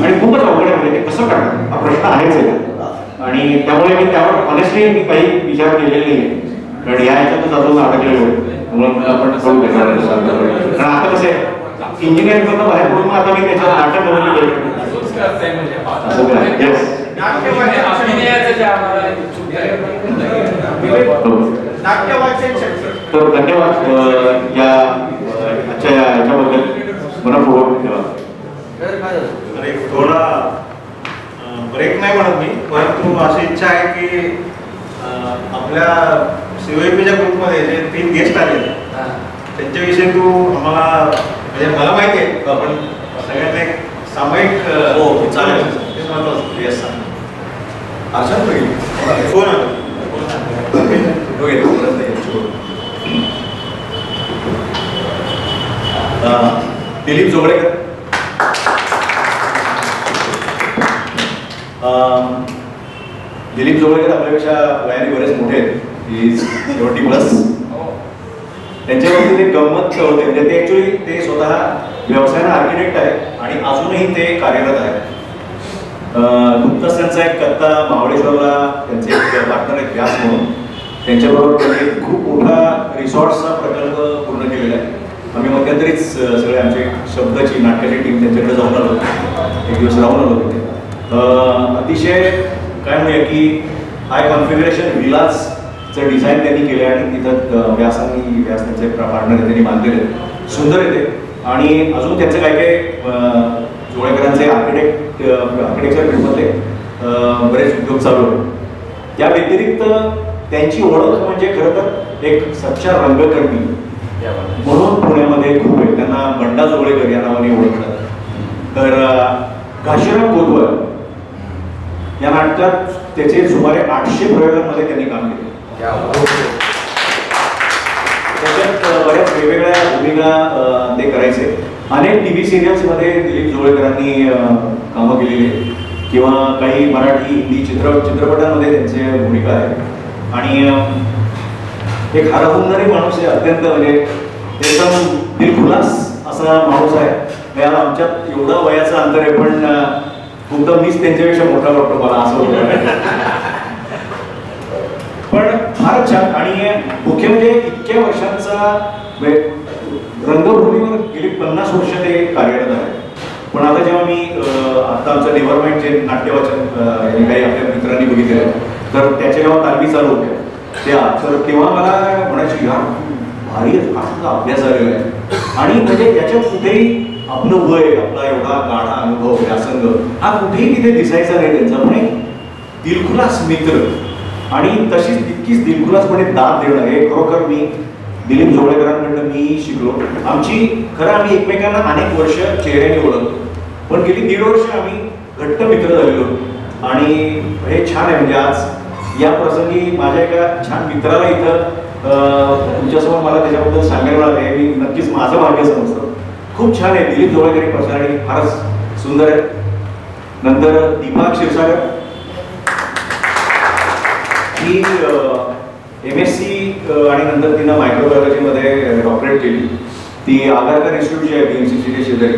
आणि खूपच अवघड आहे. म्हणजे ते कसं करणार हा प्रश्न आहेच आहे. आणि त्यामुळे मी त्यावर ऑनेस्टली मी काही विचार केलेले नाही, कारण या ह्याच्यातच अजून अडकलेलो आहे. त्यामुळे आपण करू देणार. कारण आता कसं आहे इंजिनिअरिंग करणं बाहेर पडून आता मी त्याच्यात नाटक बनवली तर धन्यवाद या आजच्या याच्याबद्दल मनपूर्वक धन्यवाद. आणि थोडा ब्रेक नाही म्हणत मी, परंतु अशी इच्छा आहे की आपल्या सीओईपीच्या ग्रुपमध्ये जे 3 गेस्ट आले त्यांच्याविषयी तू आम्हाला, म्हणजे मला माहिती आहे आपण सगळ्यांना एक सामायिक चालेल ते महत्वाचं. येस सांग. आशा कोण आलं? दिलीप जोगळेकर. दिलीप जोगळेकर आपल्यापेक्षा वयाने बरेच मोठे आहेत. इज 70+. त्यांच्या बाबतीत एक गंमत होते, म्हणजे ते ऍक्च्युली ते स्वतः व्यवसायाला आर्किटेक्ट आहे आणि अजूनही ते कार्यरत आहेत. नुकताच त्यांचा एक कत्ता महाबळेश्वरला त्यांचे एक पार्टनर आहेत व्यास म्हणून, त्यांच्याबरोबर त्यांनी खूप मोठा रिसॉर्ट्सचा प्रकल्प पूर्ण केलेला आहे. आम्ही मध्यंतरीच सगळे आमचे शब्दाची नाटकाची टीम त्यांच्याकडे जाऊन आलो, एक दिवस राहून आलो तिथे. अतिशय काय म्हणूया की हाय कॉन्फिगरेशन विलाजचं डिझाईन त्यांनी केलं आणि तिथं व्यास त्यांचे पार्टनर त्यांनी बांधलेले सुंदर येते. आणि अजून त्यांचे काय काय जोळेकरांचे आर्किटेक्चर फील्डमधले बरेच उद्योग चालू आहेत. त्या व्यतिरिक्त त्यांची ओळख म्हणजे खरं तर एक सच्चा रंगकर्मी म्हणून पुण्यामध्ये खूप आहे. त्यांना बंडा जोगळेकर या नावाने ओळखलं. तर घाशीराम कोतवाल या नाटकात त्याचे सुमारे 800 प्रयोगांमध्ये त्यांनी काम केले. त्याच्यात बऱ्याच वेगवेगळ्या भूमिका ते करायचे. अनेक टीव्ही सिरियल्समध्ये दिलीप जोगळेकरांनी कामं केलेली आहेत किंवा काही मराठी हिंदी चित्रपटांमध्ये त्यांचे भूमिका आहेत. आणि एक हरहुन्नरी माणूस आहे, अत्यंत म्हणजे एकदम दिलखुलास असा माणूस आहे. याला आमच्यात एवढं वयाचं अंतर आहे, पण खूपदा मीच त्यांच्यापेक्षा मोठा वाटतो मला असं होतं. पण फार छान. आणि मुख्य म्हणजे इतक्या वर्षांचा म्हणजे रंगभूमीवर गेली 50 वर्ष ते कार्यरत आहे. पण आता जेव्हा मी आता आमचं डेव्हलपमेंट जे नाट्यवाचन काही आपल्या मित्रांनी बघितलेलं तर त्याच्या जेव्हा तालमी चालू होत्या तर तेव्हा मला म्हणायची यार भारी असा अभ्यास झालेला आहे आणि म्हणजे याच्यात कुठेही आपलं वय आपला एवढा गाढा अनुभव व्यासंग हा कुठेही तिथे दिसायचा नाही त्यांचा. पण एक दिलखुलास मित्र आणि तशीच तितकीच दिलखुलासपणे दाद देणं हे खरोखर मी दिलीप जोगळेकरांकडनं मी शिकलो. आम्ही एकमेकांना अनेक वर्ष चेहऱ्याने ओळखतो पण गेली 1.5 वर्ष आम्ही घट्ट मित्र झालेलो आणि हे छान आहे. म्हणजे आज या प्रसंगी माझ्या एका छान मित्राला इथं तुमच्यासमोर मला त्याच्याबद्दल सांगायला मिळालं मी नक्कीच माझं भाग्य समजतो. खूप छान आहे. दिलीप जोगळेकर पर्सनॅलिटी फारच सुंदर आहे. नंतर दीपा क्षीरसागर ही MSc आणि नंतर तिनं मायक्रोबायोलॉजीमध्ये डॉक्टरेट केली. ती आगरकर इन्स्टिट्यूट जी आहे BMCCच्या शेजारी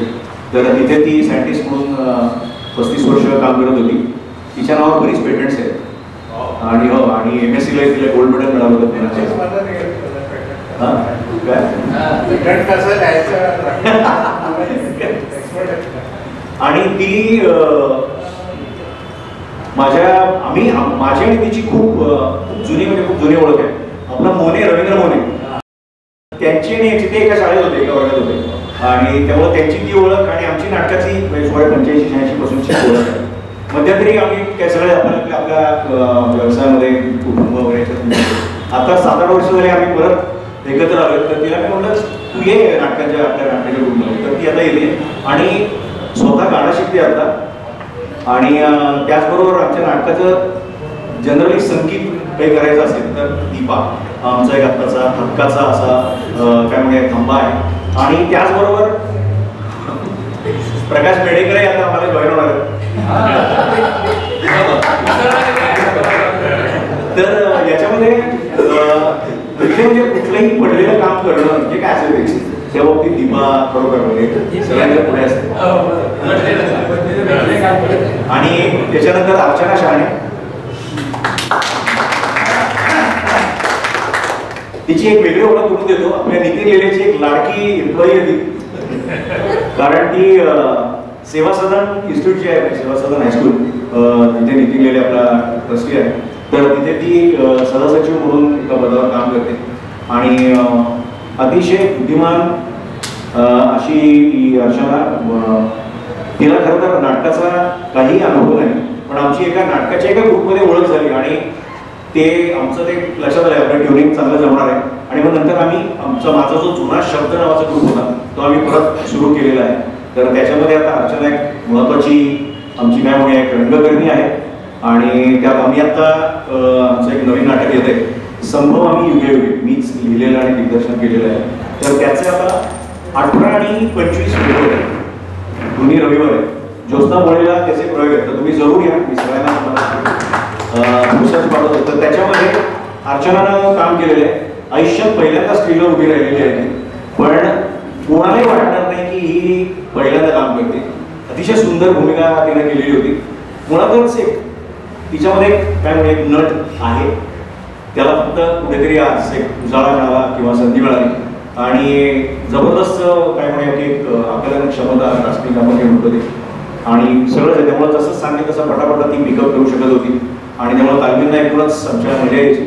तर तिथे ती सायंटिस्ट म्हणून 35 वर्ष काम करत होती. तिच्या नावावर बरीच पेटंट्स आहेत आणि MScला तिला गोल्ड मेडल मिळालं होतं. आणि ती माझी आणि तिची खूप जुनी म्हणजे खूप जुनी ओळख आहे. आपला मोने रवींद्र मोने त्यांची आणि याची ते एका शाळेत होते एका वर्गात होते आणि त्यामुळे त्यांची ती ओळख आणि आमची नाटकाची 85-86 पासूनची ओळख आहे. मध्यंतरी आम्ही काय सगळे आपल्या व्यवसायामध्ये कुटुंब वगैरे आता 7-8 वर्ष झाले आम्ही परत एकत्र आलो. तर तिला मी म्हटलं तू ये नाटकाच्या आपल्या नाटकाच्या ग्रुपमध्ये. तर ती आता येते आणि स्वतः गाणं शिकते आता आणि त्याचबरोबर आमच्या नाटकाचं जनरली संगीत काही करायचं असेल तर दीपा आमचा एक आत्ताचा हक्काचा असा काय म्हणजे थांबा आहे. आणि त्याचबरोबर प्रकाश मेडेकरही आता आम्हाला जॉईन होणार आहे. तर याच्यामध्ये इथे म्हणजे कुठलंही पडलेलं काम करणं म्हणजे काय असेल त्या बाबतीत दीपा बरोबर म्हणजे सगळ्यांच्या पुढे असते. आणि त्याच्यानंतर अर्चना शहाणे तिची एक वेगळी ओळख करून देतो. आपल्या नितीन लेलेची एक लाडकी एम्प्लॉई होती कारण ती सेवा सदन इन्स्टिट्यूट जी आहे सेवा सदन हायस्कूल तिथे नितीन लेले आपला ट्रस्टी आहे. तर तिथे ती सहसचिव म्हणून एका पदावर काम करते आणि अतिशय बुद्धिमान अशी अर्चना. तिला खरं तर नाटकाचा काही अनुभव नाही पण आमची एका नाटकाच्या एका ग्रुपमध्ये ओळख झाली आणि ते आमचं ते लक्षात आलं आपलं ट्युनिंग चांगलं जमणार आहे. आणि मग नंतर आम्ही माझा जो जुना शब्द नावाचा ग्रुप होता तो आम्ही परत सुरू केलेला आहे. तर त्याच्यामध्ये आता अर्चना एक महत्त्वाची आमची काय म्हणूया एक रंगकर्मी आहे आणि त्यात आम्ही आता आमचं एक नवीन नाटक येत आहे संभव आम्ही युगे युगे मीच लिहिलेलं आणि दिग्दर्शन केलेलं आहे. तर त्याचे आता 18 आणि 25 फेब्रुवारी दोन्ही रविवार आहे. ज्योत्स्ना मोळेला त्याचे प्रयोग आहेत तर तुम्ही जरूर या. मी सगळ्यांना पुस्तक पाठवतो. तर त्याच्यामध्ये अर्चनानं काम केलेलं आहे. आयुष्यात पहिल्यांदा स्त्रीला उभी राहिलेली आहे पण कोणालाही वाटणार नाही की ही पहिल्यांदा काम करते. अतिशय सुंदर भूमिका तिने केलेली होती. मुळातच एक तिच्यामध्ये काय म्हणजे एक नट आहे त्याला फक्त कुठेतरी आज एक उजाळा मिळाला किंवा संधी मिळाली आणि जबरदस्त काय म्हणूया की एक आकलन क्षमता राष्ट्रीय आपण हे म्हणतो ते आणि सगळं त्यामुळे जसं सांगितलं तसं पटापटा ती पिकअप करू शकत होती आणि त्यामुळे तालमींना एकूणच आमच्या मजा यायची.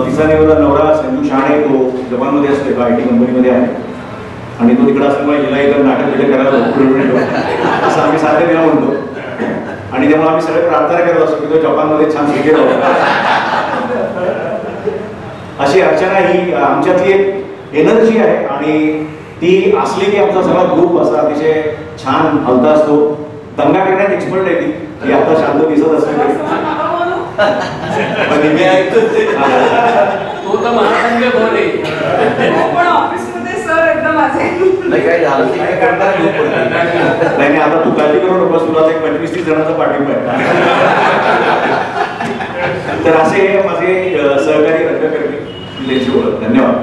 तिचा नवरा संजू शहाणे तो जपानमध्ये असतो एका IT कंपनीमध्ये आहे आणि तो तिकडे असल्यामुळे हिला इतर नाटक बिटक करायला असं आम्ही सारखं तिला म्हणतो आणि त्यामुळे आम्ही सगळे प्रार्थना करत असतो की तो जपानमध्ये छान शिकेल. अशी अर्चना ही आमच्यातली एक एनर्जी आहे आणि ती असली की आमचा सगळा ग्रुप असा अतिशय छान हलता असतो. दंगा करण्यात एक्सपर्ट आहे ती आता शांत दिसत असते तो तर महासंघ भर आहे पण ऑफिसमध्ये सर एकदम नाही काय झालं ते काय करणार नाही. आता तू काळजी करू नकोस तुला एक 25-30 जणांचा पाठिंबा आहे. तर असे माझे सहकारी रंगकर्मी त्यांची ओळख. धन्यवाद.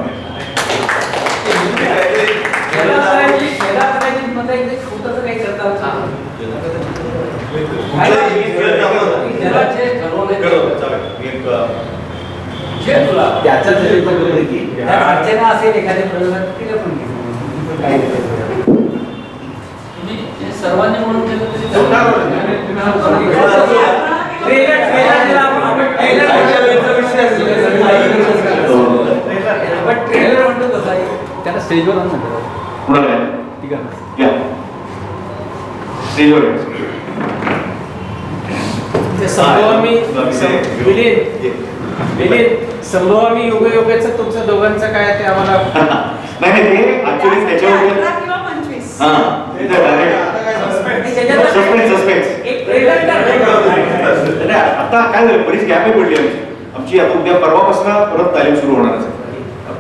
त्याचा अर्चना असेल एखाद्या प्रयोगात तिला पण घेऊ. काही नाही. तुम्ही हे सर्वांनी म्हणून केलं तरी ट्रेलर म्हणतो तसा त्याला स्टेजवर आणून कुणाला आहे? या स्टेजवर आहे. संभवामी योगायोगाचं तुमचं दोघांचं काय ते आम्हाला नाही ते ऍक्च्युली त्याच्यावर 18 किंवा 25. आता काय झालं बरीच गॅप पडली आमची आता उद्या परवापासून परत तालीम सुरू होणार आहे.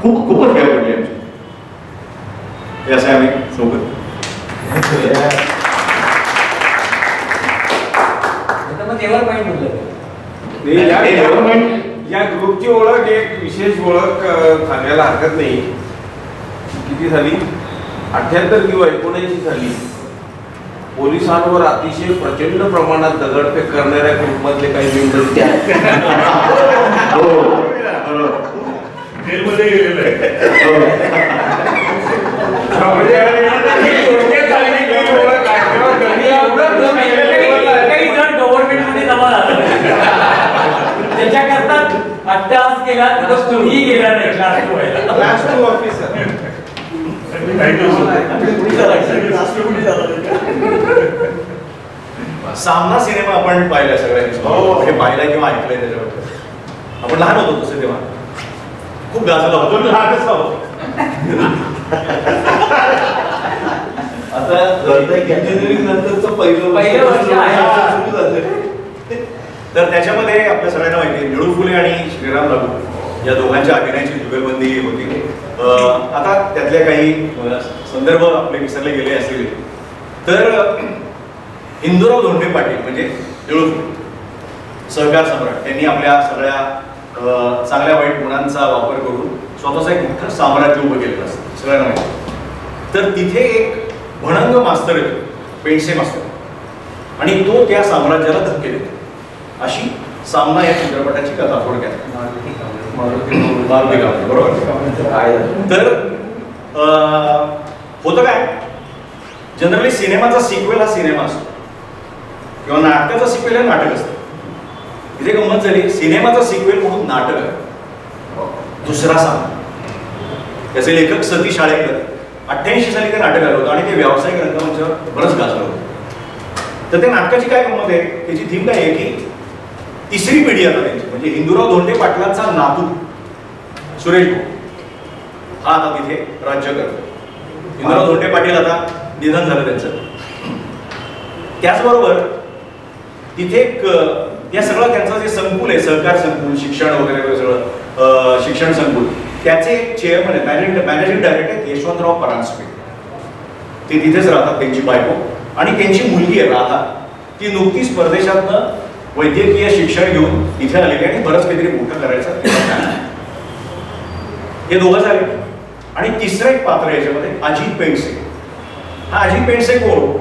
खूपच गॅप पडली आमची. हे असं आम्ही सोबत या ग्रुपची ओळख एक विशेष ओळख सांगायला हरकत नाही. किती झाली? 78 किंवा 79 साली पोलिसांवर अतिशय प्रचंड प्रमाणात दगडफेक करणाऱ्या ग्रुपमधले काही मेंबर त्याच्याकरता अट्टास केला तुम्ही गेला नाही क्लास 2 ऑफिसर. सामना सिनेमा आपण पाहिलाय सगळ्यांनी. म्हणजे पाहिलाय किंवा ऐकलंय त्याच्याबद्दल. आपण लहान होतो तसं तेव्हा खूप गाजला होतो. आता इंजिनिअरिंग नंतरचं पहिलं वर्ष तर त्याच्यामध्ये आपल्या सगळ्यांना माहिती आहे निळू फुले आणि श्रीराम लागू या दोघांच्या अभिनयाची जुगलबंदी होती. आता त्यातले काही संदर्भ आपले विसरले गेले असतील तर इंदुराव धोंडे पाटील म्हणजे निळू फुले सहकार सम्राट त्यांनी आपल्या सगळ्या चांगल्या वाईट गुणांचा वापर करून स्वतःचं एक मोठं साम्राज्य उभं केलेलं असतं सगळ्यांना माहिती. तर तिथे एक भणंग मास्तर येतो पेंडसे मास्तर आणि तो त्या साम्राज्याला धक्के देतो. अशी सामना या चित्रपटाची कथा थोडक्यात. बरोबर. तर होतं काय जनरली सिनेमाचा सिक्वेल हा सिनेमा असतो किंवा नाटकाचा सिक्वेल हे नाटक असतं. इथे गंमत झाली सिनेमाचा सिक्वेल म्हणून नाटक आहे दुसरा सामना. त्याचे लेखक सतीश आळेकर 88 साली ते नाटक आलं होतं आणि ते व्यावसायिक रंगमंचावर बरंच गाजलं होतं. तर त्या नाटकाची काय गंमत आहे त्याची थीम काय आहे की तिसरी पिढी आता त्यांची म्हणजे इंदुराव धोंडे पाटलांचा नातू सुरेश भाऊ हा आता तिथे राज्य करतो. इंदुराव धोंडे पाटील आता निधन झालं त्यांचं. त्याचबरोबर तिथे या सगळं त्यांचं जे संकुल आहे सहकार संकुल शिक्षण वगैरे सगळं शिक्षण संकुल त्याचे चेअरमन आहेत मॅनेजिंग डायरेक्टर आहेत यशवंतराव परांजपे. ते तिथेच राहतात त्यांची बायको आणि त्यांची मुलगी आहे राधा. ती नुकतीच परदेशातनं वैद्यकीय शिक्षण घेऊन इथे आलेली आणि बरंच काहीतरी मोठं करायचं हे दोघं झाले. आणि तिसरं एक पात्र याच्यामध्ये अजित पेंडसे. हा अजित पेंडसे कोण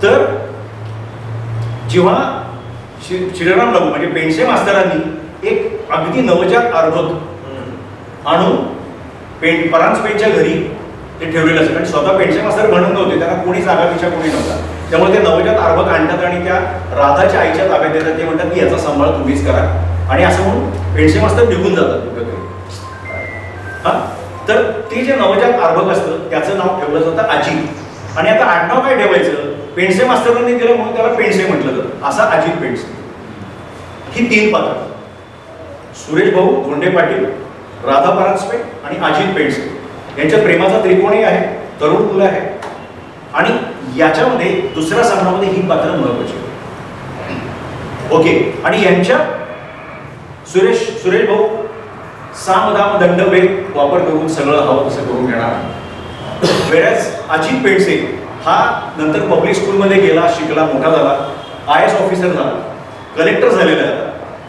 तर जेव्हा श्रीराम लागू म्हणजे पेंडसे मास्तरांनी एक अगदी नवजात अर्भक आणून परांजपेंच्या घरी ते ठेवलेलं असतं आणि स्वतः पेंडसे मास्तर म्हणून नव्हते त्यांना कोणी जागा तिच्या कोणी नव्हता. त्यामुळे ते नवजात अर्भक आणतात आणि त्या राधाच्या आईच्या ताब्यात देतात. ते म्हणतात की याचा सांभाळ तुम्हीच करा आणि असं म्हणून पेंडसे मास्तर निघून जातात कुठेतरी. हा तर ते जे नवजात अर्भक असतं त्याचं नाव ठेवलं जातं अजित. आणि आता आडनाव काय ठेवायचं पेंडसे मास्तरांनी दिलं म्हणून त्याला पेंडसे म्हटलं जातं. असा अजित पेंडसे. ही 3 पात्र सुरेश भाऊ धोंडे पाटील राधा परांजपे आणि अजित पेंडसे यांच्या प्रेमाचा त्रिकोणही आहे तरुण मुलं आहे. आणि याच्यामध्ये दुसऱ्या सामन्यामध्ये ही पात्र महत्वाची ओके. आणि यांच्या सुरेश भाऊ सामदाम दंडभेद वापर करून सगळं हवं तसं करून घेणार. वेळेस अजित पेंडसे हा नंतर पब्लिक स्कूलमध्ये गेला शिकला मोठा झाला IAS ऑफिसर झाला कलेक्टर झालेला आहे.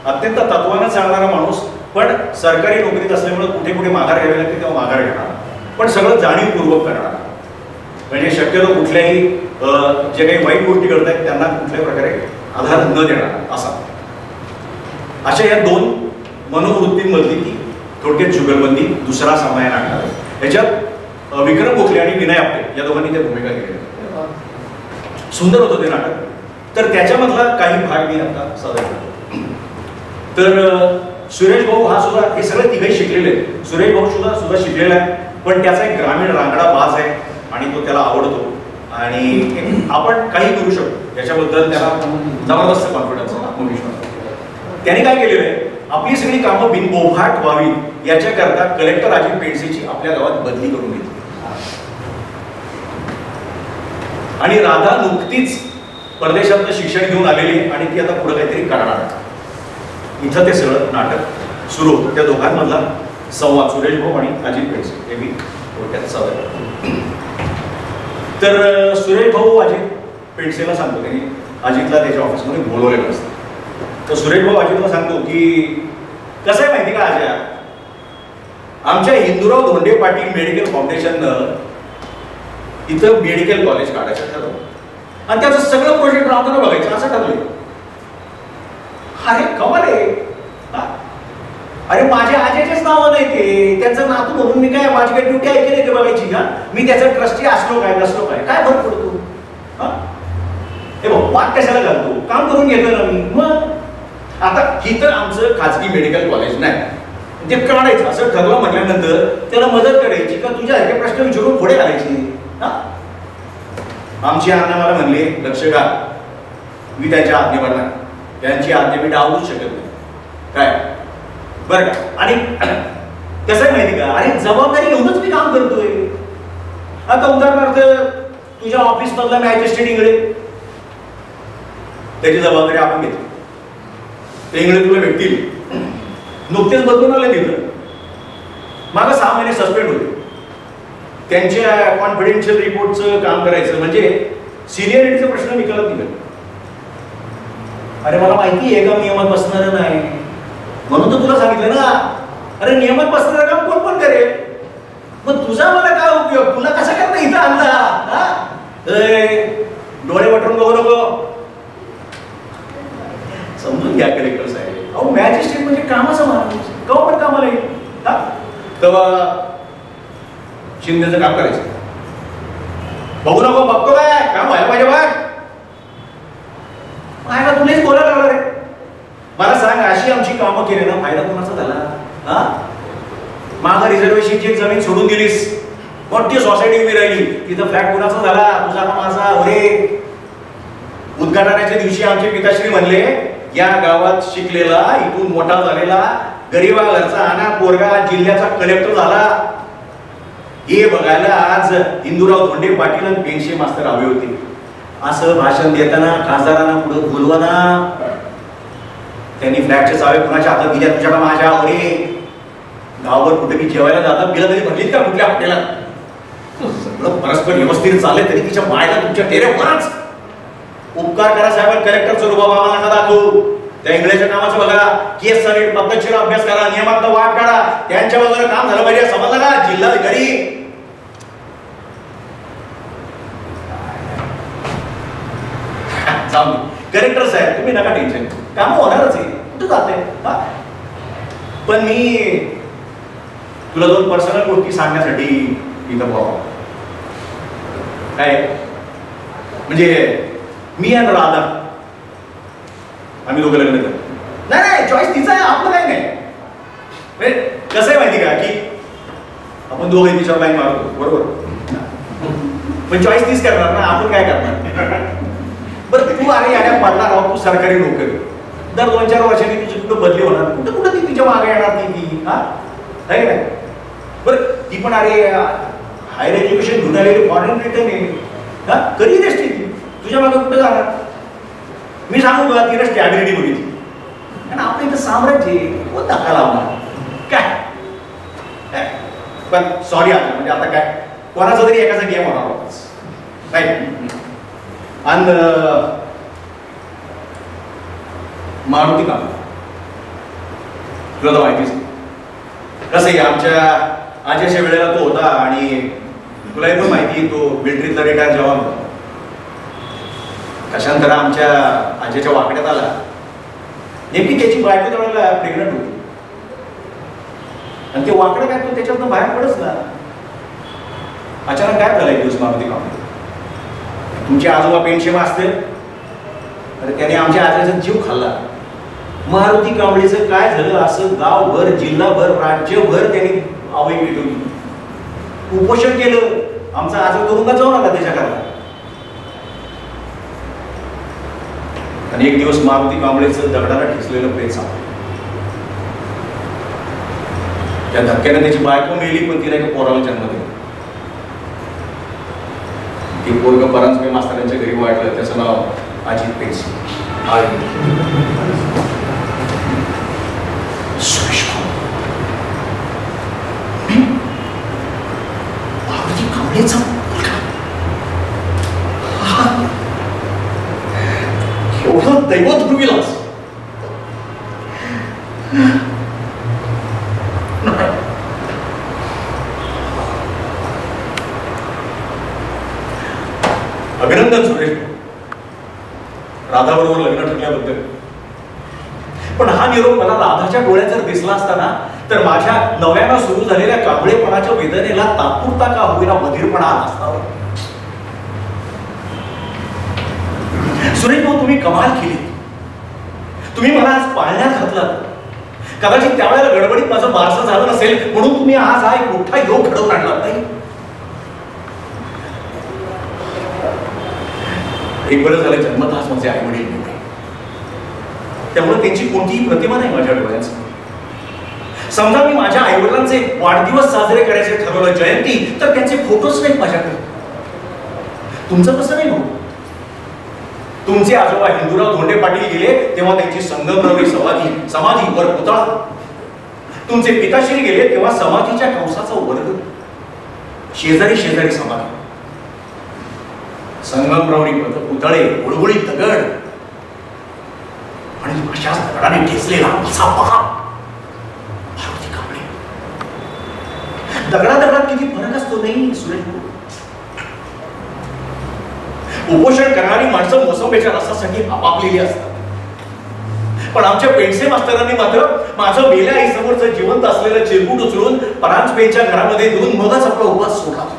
अत्यंत तत्वानं चालणारा माणूस पण सरकारी नोकरीत असल्यामुळे कुठे कुठे माघार घ्यावी लागते तेव्हा माघार घेणार पण सगळं जाणीवपूर्वक करणार. म्हणजे शक्यतो कुठल्याही जे काही वाईट गोष्टी करतायत त्यांना कुठल्याही प्रकारे आधार न देणार असा. अशा या 2 मनोवृत्तींमधली ती थोडक्यात जुगलबंदी दुसरा सामना या नाटकात आहे. याच्यात विक्रम गोखले आणि विनय आपटे या दोघांनी त्या भूमिका केल्या. सुंदर होतं ते नाटक. तर त्याच्यामधला काही भाग मी आता सादर करतो. तर सुरेश भाऊ हा सुद्धा, हे सगळे तिघही शिकलेले आहेत. सुरेश भाऊ सुद्धा शिकलेला आहे, पण त्याचा एक ग्रामीण रांगडा बाज आहे आणि तो त्याला आवडतो आणि आपण काही करू शकतो याच्याबद्दल त्याला जबरदस्त कॉन्फिडन्स आहे, आत्मविश्वास. त्याने काय केलेलं आहे, आपली सगळी कामं बिनबोभाट व्हावी याच्याकरता कलेक्टर अजित पेंडसेची आपल्या गावात बदली करून घेतली. आणि राधा नुकतीच परदेशात शिक्षण घेऊन आलेली आणि ती आता पुढे काहीतरी करणार. इथं ते सगळं नाटक सुरू होतं. त्या दोघांमधला संवाद सुरेश भाऊ आणि अजित पेंडसे हे मी थोडक्यात सादर करतो. तर सुरेश भाऊ अजित पेंडसेला सांगतो, त्यांनी अजितला त्याच्या ऑफिसमध्ये बोलवलेलं असतं. तर सुरेश भाऊ अजितला सांगतो की कसं आहे माहिती का, आजया आमच्या हिंदूराव धोंडे पाटील मेडिकल फाउंडेशननं इथं मेडिकल कॉलेज काढायचं ठरवलं आणि त्याचं सगळं प्रोजेक्ट राहताना बघायचं असं ठरलं. अरे कमाल आहे. अरे माझ्या आजीचेच नाव नाही ते, त्यांचं नातू म्हणून मी काय माझी काही ड्युटी ऐकली नाही ते बघायची का? मी त्याचा ट्रस्टी असलो काय नसलो काय फरक पडतो? हे बघ वाट कशाला घालतो, काम करून घेतो ना मी. मग आता ही तर आमचं खाजगी मेडिकल कॉलेज नाही, ते काढायचं असं ठरलं म्हटल्यानंतर त्याला मदत करायची का तुझ्यासारखे प्रश्न विचारून पुढे घालायची. आमची अण्णा मला म्हणले लक्ष घाल, मी त्यांच्या आज्ञेवर नाही, त्यांची आज्ञा मी डावूच शकत नाही काय बरं का. आणि कसं आहे माहिती का, अरे जबाबदारी घेऊनच मी काम करतोय. आता उदाहरणार्थ तुझ्या ऑफिस मधला मॅजिस्ट्रेट इंगळे, त्याची जबाबदारी आपण घेतो. ते इंगळे तुला भेटतील, नुकतेच बदलून आले तिथं, मागं 6 महिने सस्पेंड होते. त्यांच्या कॉन्फिडेन्शियल रिपोर्टचं काम करायचं म्हणजे सिनियरिटीचा प्रश्न निकालात निघाला. अरे मला माहिती आहे का नियमात बसणार नाही, म्हणून तर तुला सांगितलं ना. अरे नियमात बसणारं काम कोण पण करेल, मग तुझा मला काय उपयोग, तुला कसा करता इथं आणला. डोळे वाटून बघू नको, समजून घ्या कलेक्टर साहेब. अहो मॅजिस्ट्रेट म्हणजे कामाचा माणूस, कवा पण कामाला येईल. तेव्हा शिंदेचं काम करायचं, बघू नको बघतो काय काम व्हायला पाहिजे. बघ तुलाच बोलायला लागणार आहे. मला सांग, अशी आमची कामं केली ना, फायदा कोणाचा झाला? मागं रिझर्वेशनची एक जमीन सोडून दिलीस, मोठी सोसायटी उभी राहिली, तिथं फ्लॅट कोणाचा झाला, तुझा का माझा? अरे उद्घाटनाच्या दिवशी आमचे पिताश्री म्हणले या गावात शिकलेला, इथून मोठा झालेला, गरीबा घरचा आणा पोरगा जिल्ह्याचा कलेक्टर झाला. हे बघायला आज हिंदूराव धोंडे पाटील आणि पेंडसे मास्तर हवे होते. असं भाषण देताना खासदारांना पुढे बोलवाना. त्यांनी फ्लॅटच्या चावे कुणाच्या हातात दिल्या, तुझ्या का माझ्या? अरे गावावर कुठे की जेवायला जातात, बिला तरी भरलीत का कुठल्या हॉटेलात? सगळं परस्पर व्यवस्थित चालले तरी तिच्या मायला तुमच्या टेरेवरच उपकार करा साहेब. कलेक्टरचं रुबाब आम्हाला नका दाखवू. त्या इंग्रजीच्या कामाचं बघा, केस सनीट पद्धतशीर अभ्यास करा, नियमांत वाट काढा, त्यांच्या बाजूला काम झालं पाहिजे. समजलं का? जिल्हाधिकारी कलेक्टर साहेब तुम्ही नका टेन्शन, काम होणारच आहे, कुठं जाते. पण मी तुला 2 पर्सनल गोष्टी सांगण्यासाठी इथं बोलावं. काय म्हणजे मी आणि राधा आम्ही दोघं लग्न करतो. नाही चॉईस तिचा आहे, आपलं काही नाही. कसं आहे माहिती का की आपण दोघं तिच्यावर लाईन मारतो बरोबर, पण चॉईस तीच करणार ना, आपण काय करणार? बरं तू अरे याड्या पडणार आहोत, तू सरकारी नोकरी, दर 2-4 वर्षांनी तुझी कुठं बदली होणार, कुठं कुठं ती तिच्या मागे येणार ती आहे काय? बरं ती पण अरे हायर एज्युकेशन घेऊन आलेली फॉरेन रिटर्न आहे, कधी देष्टी ती तुझ्या मागे कुठं जाणार? मी सांगू का, तिला स्टॅबिलिटी बघितली आणि आपलं इथं साम्राज्य कोण धक्का लावणार काय? पण सॉरी आता म्हणजे आता काय कोणाचा तरी एकाचा गेम होणार होताच नाही. आणि मारुती काम तुला तर माहितीच कसं आहे, आमच्या आजच्या वेळेला तो होता आणि तुलाही पण माहिती तो मिलिटरीतला रिटायर जवान होता. कशांतर आमच्या आजीच्या वाकड्यात आला, नेमकी त्याची बायको त्यावेळेला प्रेग्नंट होती. आणि ते वाकडं काय तो त्याच्यातनं बाहेर पडच ना. अचानक काय झालं एक दिवस मारुती कांबळे, तुमचे आजोबा पेन्शन असते अरे त्याने आमच्या आजोबाचा जीव खाल्ला. मारुती कांबळेचं काय झालं असं गावभर, जिल्हाभर, राज्यभर त्यांनी आवई पेटवली, उपोषण केलं. आमचा आजोबा तुरुंगात जाऊ नका त्याच्याकरता. आणि एक दिवस मारुती कांबळेचं दगडाला ठेचलेलं प्रेत सापडलं. त्या धक्क्याने त्याची बायको मेली, पण तिला एका पोराला जन्म दिला. ते पोरग परांजपे मास्तरांच्या घरी वाढलं, त्याचं नाव अजित पेन्सिल. सुरेश मारुती कांबळेचा मुलगा, एवढं दैवत भूमीलाच अभिनंदन सुरेश, राधाबरोबर लग्न ठरल्याबद्दल. पण हा निरोप मला राधाच्या डोळ्यात जर दिसला असता ना, तर माझ्या नव्यानं सुरू झालेल्या कांबळेपणाच्या वेदनेला तात्पुरता का होईना बधीरपणा आला असता. सुरेश भाऊ, तुम्ही कमाल केली. तुम्ही मला आज पाळण्यात घातलं. कदाचित त्यावेळेला गडबडीत माझं बारसं झालं नसेल, म्हणून तुम्ही आज हा एक मोठा योग घडवून आणला नाही. एक बरं झालं जन्मताच माझे आई वडील नव्हे, त्यामुळे त्यांची कोणतीही प्रतिमा नाही माझ्या डोळ्यांसमोर. समजा मी माझ्या आईवडिलांचे वाढदिवस साजरे करायचे ठरवलं, जयंती, तर त्यांचे फोटोच नाहीत माझ्याकडे. तुमचं कसं नाही हो. तुमचे आजोबा हिंदूराव धोंडे पाटील गेले तेव्हा त्यांची संगमरवरी समाधीवर पुतळा. तुमचे पिताश्री गेले तेव्हा समाधीच्या कंसाचा वर्ग, शेजारी शेजारी समाधी, संगमरवरी पुतळे, गुळगुळीत दगड आणि अशाच दगडाने ठेचलेला असा पहा मारुती कांबळे. दगडात किती फरक असतो नाही सुरेश भाऊ. उपोषण करणारी माणसं मोसंबीच्या रसासाठी आपापलेली असतात, पण आमच्या पेंडसे मास्तरांनी मात्र माझं मेल्या आई समोरचं जिवंत असलेलं चिरकुट उचलून परांजपेच्या घरामध्ये देऊन मगच आपला उपवास सोडला होता.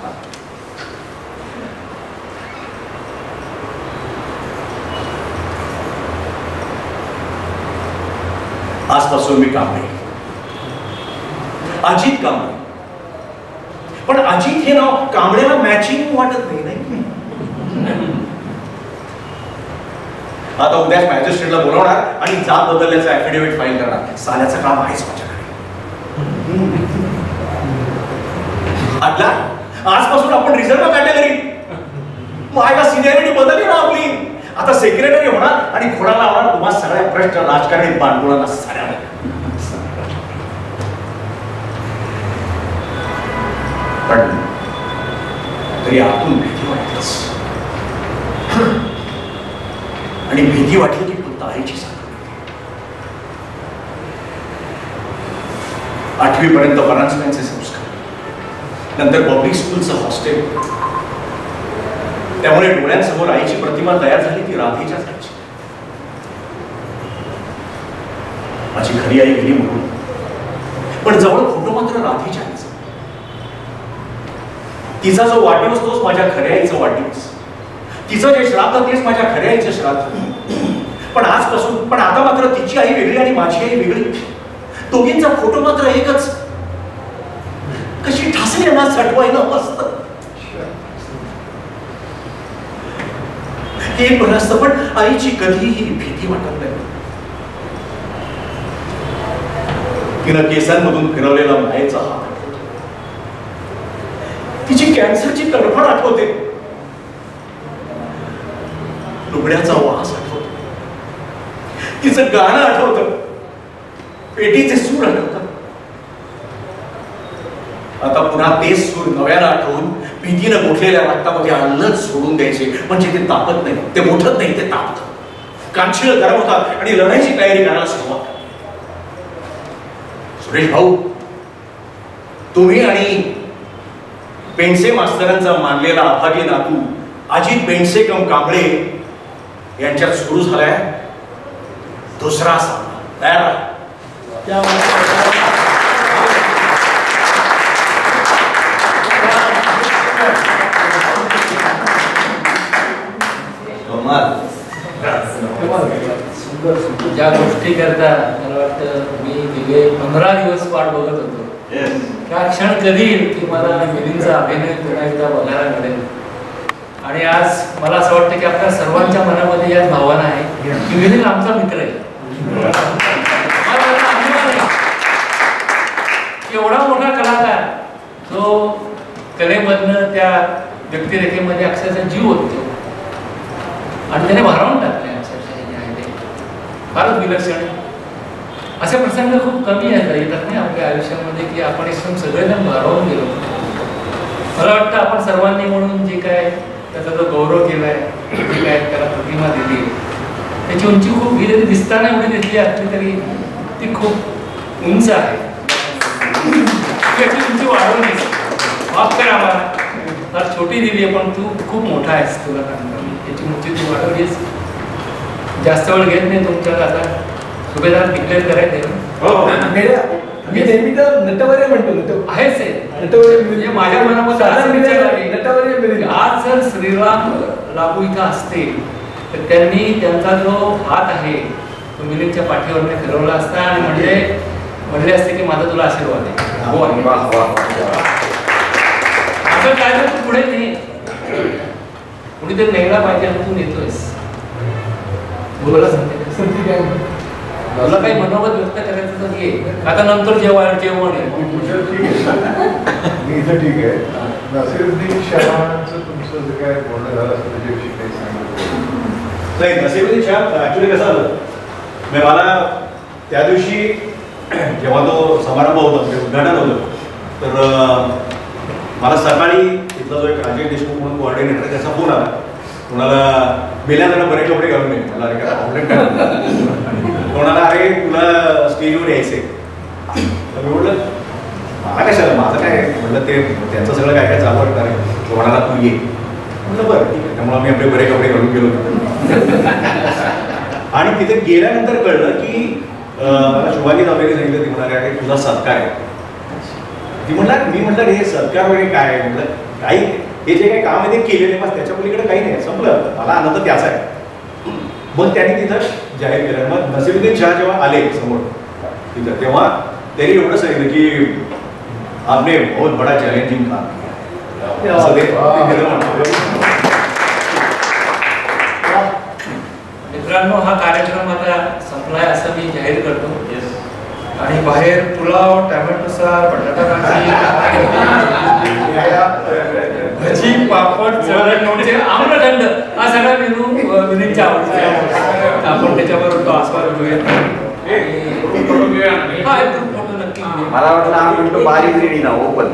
आजपासून मी कांबळे, अजित कांबळे. पण अजित हे नाव कांबळेला मॅचिंग वाटत नाही. आता उद्याच मॅजिस्ट्रेटला बोलवणार आणि जात बदलल्याचं ऍफिडेव्हिट फाईल करणार. साल्याचं काम आहेच माझ्याकडे. आदला आजपासून आपण रिझर्व्ह कॅटेगरी, माझ्या सिनियरिटी बदलली ना आपली. आता सेक्रेटरी होणार आणि घोडा लावणार तुम्हाला सगळ्या भ्रष्ट राजकारणी बांडगुळांना साऱ्या. पण तरी आतून भीती वाटतच, आणि भीती वाटली की फक्त आईची साथ. 8वी पर्यंत परांजपेचे संस्कार, नंतर पब्लिक स्कूलचं हॉस्टेल. त्यामुळे डोळ्यांसमोर आईची प्रतिमा तयार झाली ती राधेच्या जायची. माझी खरी आई गेली म्हणून, पण जवळ फोटो मात्र राधेच्या आईचा. तिचा जो वाढदिवस तोच माझ्या खऱ्या आईचा वाढदिवस, तिचं जे श्राद्ध तेच माझ्या खऱ्या आईचं श्राद्ध. पण आजपासून, पण आता मात्र तिची आई वेगळी आणि माझी आई वेगळी. दोघींचा फोटो मात्र एकच. कशी ठासली यांना सटवायला मस्त. हे बरं असतं, पण आईची कधीही भीती वाटत नाही. तिनं केसांमधून फिरवलेला मायेचा हात आठवतो, तिची कॅन्सरची तडफड आठवते, लुगड्याचा वास आठवतो, तिचं गाणं आठवतं, पेटीचे सूर आठवतात. आता पुन्हा तेच सूर नव्यानं आठवून भीतीनं गोठलेल्या रक्तामध्ये अन्नच सोडून द्यायचे, म्हणजे ते तापत नाही, ते मोठत नाही, ते तापतं. कांशीळ गरम होतात आणि लढाईची तयारी करायला सुरुवात. सुरेश भाऊ, तुम्ही आणि पेंडसे मास्तरांचा मानलेला अभागी नातू अजित पेंडसे कम कांबळे यांच्यात सुरू झालाय दुसरा सामना. तयार ज्या गोष्टी करता मला वाटतं मी गेले 15 दिवस वाट बघत होतो त्या क्षण कधी येईल की मला मिलिंदचा अभिनय पुन्हा एकदा बघायला मिळेल. आणि आज मला असं वाटतं की आपल्या सर्वांच्या मनामध्ये याच भावना आहे की मिलिंद आमचा मित्र आहे. एवढा मोठा कलाकार जो कलेमधनं त्या व्यक्तिरेखेमध्ये अक्षरशः जीव होतो आणि त्याने भारावून टाकले अक्षरशः फारच विलक्षण. असे प्रसंग खूप कमी येतात नाही आपल्या आयुष्यामध्ये की आपण एकदम सगळेजण भारावून गेलो. मला वाटतं आपण सर्वांनी म्हणून जे काय त्याचा जो गौरव केलाय, जे काय त्याला प्रतिमा दिली, त्याची उंची खूप ही जरी दिसताना एवढी दिसली असली तरी ती खूप उंच आहे. त्याची उंची वाढवून दिसते. माफ कर आम्हाला, फार छोटी दिली आहे पण तू खूप मोठा आहेस. तुला त्याची उंची तू वाढवलीस. जास्त वेळ घेत नाही तुमच्यात. आता सुभेदार डिक्लेअर करायचे मी नेहमी तर नटवर्य म्हणतो. आहेच म्हणजे माझ्या मनामध्ये आज जर श्रीराम लागू इथं असते तर त्यांनी त्यांचा जो हात आहे तो मिलिंदच्या पाठीवर फिरवला असता आणि म्हणले असते की माझा तुला आशीर्वाद आहे. हो असं काय तर तू पुढे नाही, कुणीतरी न्यायला पाहिजे आणि तू नेतोयस. बोला सांगते तुला काही मनोगत व्यक्त करायचं तर घे. आता नंतर जेवण मी इथं ठीक आहे. नसीरुद्दीन शहाचं तुमचं जे काय बोलणं झालं असं त्याच्याविषयी काही सांगितलं नाही. नसीरुद्दीन शाह ऍक्च्युली कसं झालं, मला त्या दिवशी जेव्हा तो समारंभ होता म्हणजे उद्घाटन होतं तर मला सकाळी तिथला जो एक राजेश देशमुख म्हणून कोऑर्डिनेटर त्याचा फोन आला. कोणाला बेल्यानं बरे कपडे घालून येईल मला अरे ऑपरेट कोणाला अरे तुला स्टेजवर यायचंय. मी म्हटलं मला कशाला, माझं काय म्हटलं ते त्यांचं सगळं काय काय चालू असणार आहे. तो म्हणाला तू ये. म्हटलं बरं ठीक आहे. त्यामुळे मी आपले बरे कपडे घालून गेलो. आणि तिथे गेल्यानंतर कळलं की मला शुभांगी दावेने सांगितलं. ती म्हणाले अरे तुझा सत्कार आहे. ती म्हणणार मी म्हटलं हे सत्कार वगैरे काय आहे. म्हटलं काही हे जे काही काम आहे ते केलेले बस, त्याच्या पलीकडे काही नाही. संपलं. मला आनंद त्याचा आहे. मग त्यांनी तिथं जाहीर केलं. मग नसीरुद्दीन शाह जेव्हा आले समोर तिथं तेव्हा त्यांनी एवढं सांगितलं की आपने बहुत बडा चॅलेंजिंग काम असं ते मित्रांनो. हा कार्यक्रम आता संपलाय असं मी जाहीर करतो. आणि बाहेर पुलाव, टोमॅटो सार, बटाटा भाजी, भजी, पापड, चवळी, लोणचे, आम्रखंड हा सगळा मेनू मिलिंदच्या आवडीचा. आपण त्याच्यावर तो आस्वाद घेऊया. फोटो नक्की. मला वाटलं हा म्हणतो बारीक रेडी ना ओपन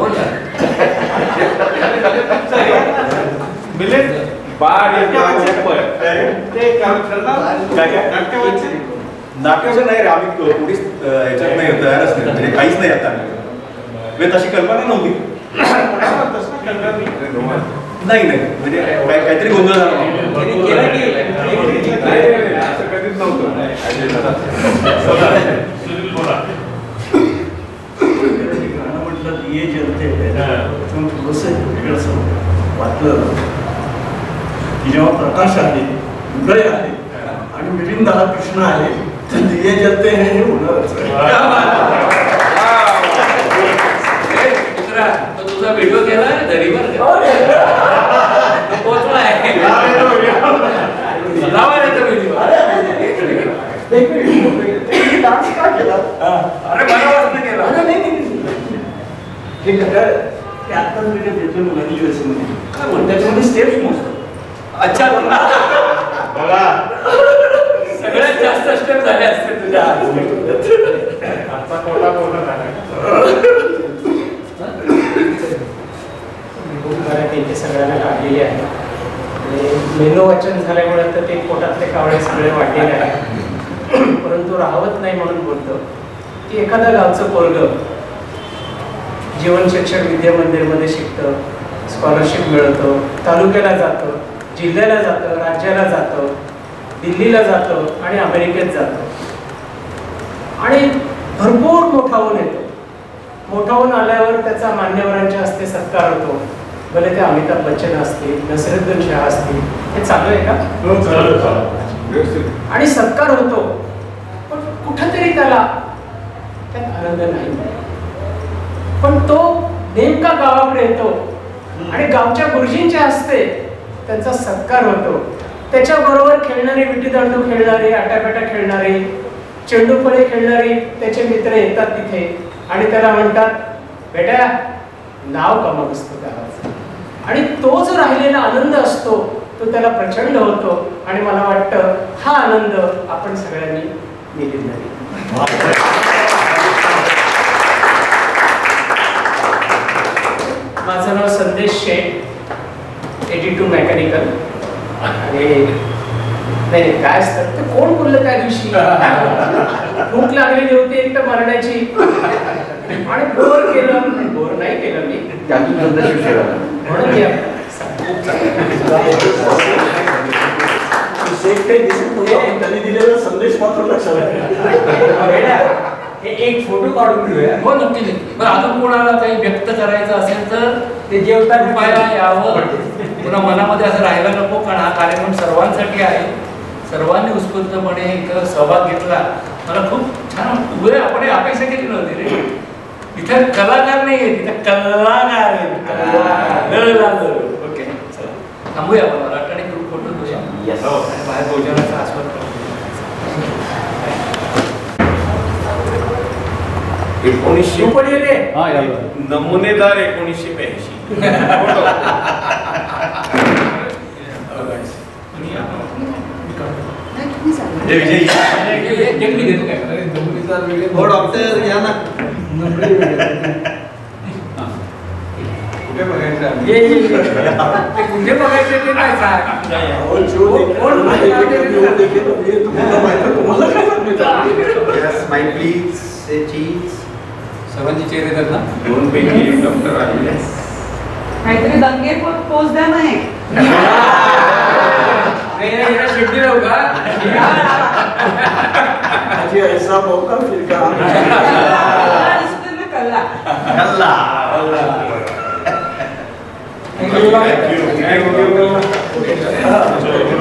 मिलिंद नाट्याचं नाही रे. आम्ही पोलीस ह्याच्यात नाही तयारच नाही म्हणजे काहीच नाही आता. तशी कल्पना नव्हती. नाही नाही म्हणजे काहीतरी गोंधळ झाला कधीच नव्हतं. म्हटलं ये जलते थोडंसं वाटलं की जेव्हा प्रकाश आले, उदय आले आणि मिलिंद कृष्ण आले तर दिये जलते हे होणारच. तुझा व्हिडिओ केला दरीवर पोचलाय. डान्स का केला? अरे मनापासून केला. हे ते आत्ताच मी देतो मुलांनी यूएसमध्ये काय म्हणतात त्याच्यामध्ये स्टेप्स मोजतो. अच्छा बघा सगळ्यात जास्त स्टेप झाले असते तुझ्या. आजचा कोटा कोटा झाला. मराठी सगळ्यांना काढलेली आहे. मेनू वाचन झाल्यामुळे तर ते पोटातले कावळे सगळे वाढलेले आहे. परंतु राहवत नाही म्हणून बोलतो की एखाद्या गावचं पोरगं जीवन शिक्षण विद्या मंदिरमध्ये शिकतं, स्कॉलरशिप मिळतं, तालुक्याला जातं, जिल्ह्याला जातं, राज्याला जातं, दिल्लीला जातं आणि अमेरिकेत जातं आणि भरपूर मोठा होऊन येतो. मोठा होऊन आल्यावर त्याचा मान्यवरांच्या हस्ते सत्कार होतो. भले ते अमिताभ बच्चन असतील, नसरुद्दीन शाह असतील, हे चालू आहे का? आणि सत्कार होतो, पण कुठंतरी त्याला त्यात आनंद नाही. पण तो नेमका गावाकडे येतो आणि गावच्या गुरुजींच्या हस्ते त्यांचा सत्कार होतो. त्याच्याबरोबर खेळणारे, विटीदांडू खेळणारे, आटापाटा खेळणारे, चेंडूफळे खेळणारे त्याचे मित्र येतात तिथे आणि त्याला म्हणतात, बेटा नाव कमाल असतो गावाचं. आणि तो जो राहिलेला आनंद असतो तो त्याला प्रचंड होतो. आणि मला वाटतं हा आनंद आपण सगळ्यांनी मिळून द्यावा. माझं नाव संदेश शेठ, 82 मेकॅनिकल. आणि नाही काय असतं ते कोण बोललं त्या दिवशी, भूक लागलेली होती एक तर मरण्याची, आणि बोर केलं. बोर नाही केलं मी, त्यातून शिवसेना म्हणून त्यांनी दिलेला संदेश मात्र लक्षात एक फोटो काढून घेऊया. हो नक्की नक्की. बरं अजून कोणाला काही व्यक्त करायचं असेल तर ते जेवता कृपया यावं. पुन्हा मनामध्ये असं राहायला नको, कारण हा कार्यक्रम सर्वांसाठी आहे. सर्वांनी उत्स्फूर्तपणे इथं सहभाग घेतला. मला खूप छान उभे आपण अपेक्षा केली नव्हती रे. इथे कलाकार नाही आहे, तिथे कलाकार आहे. ओके चला थांबूया आपण. मला वाटतं आणि ग्रुप फोटो घेऊया. आणि बाहेर भोजनाचा आस्वाद करू. 1900 नमुनेदार 1982. हो डॉक्टर या ना. कुठे बघायचं? कुठे बघायचं ते काय सांग. स्माइल प्लीज, से चीज. सर्वांचे चेहरे तर ना 2 पैकी 1 डॉक्टर आलेले. काहीतरी दंगे पोच द्या ना एक. शिट्टी राहू का? ऐसा मौका फिर का कल्ला. Thank you.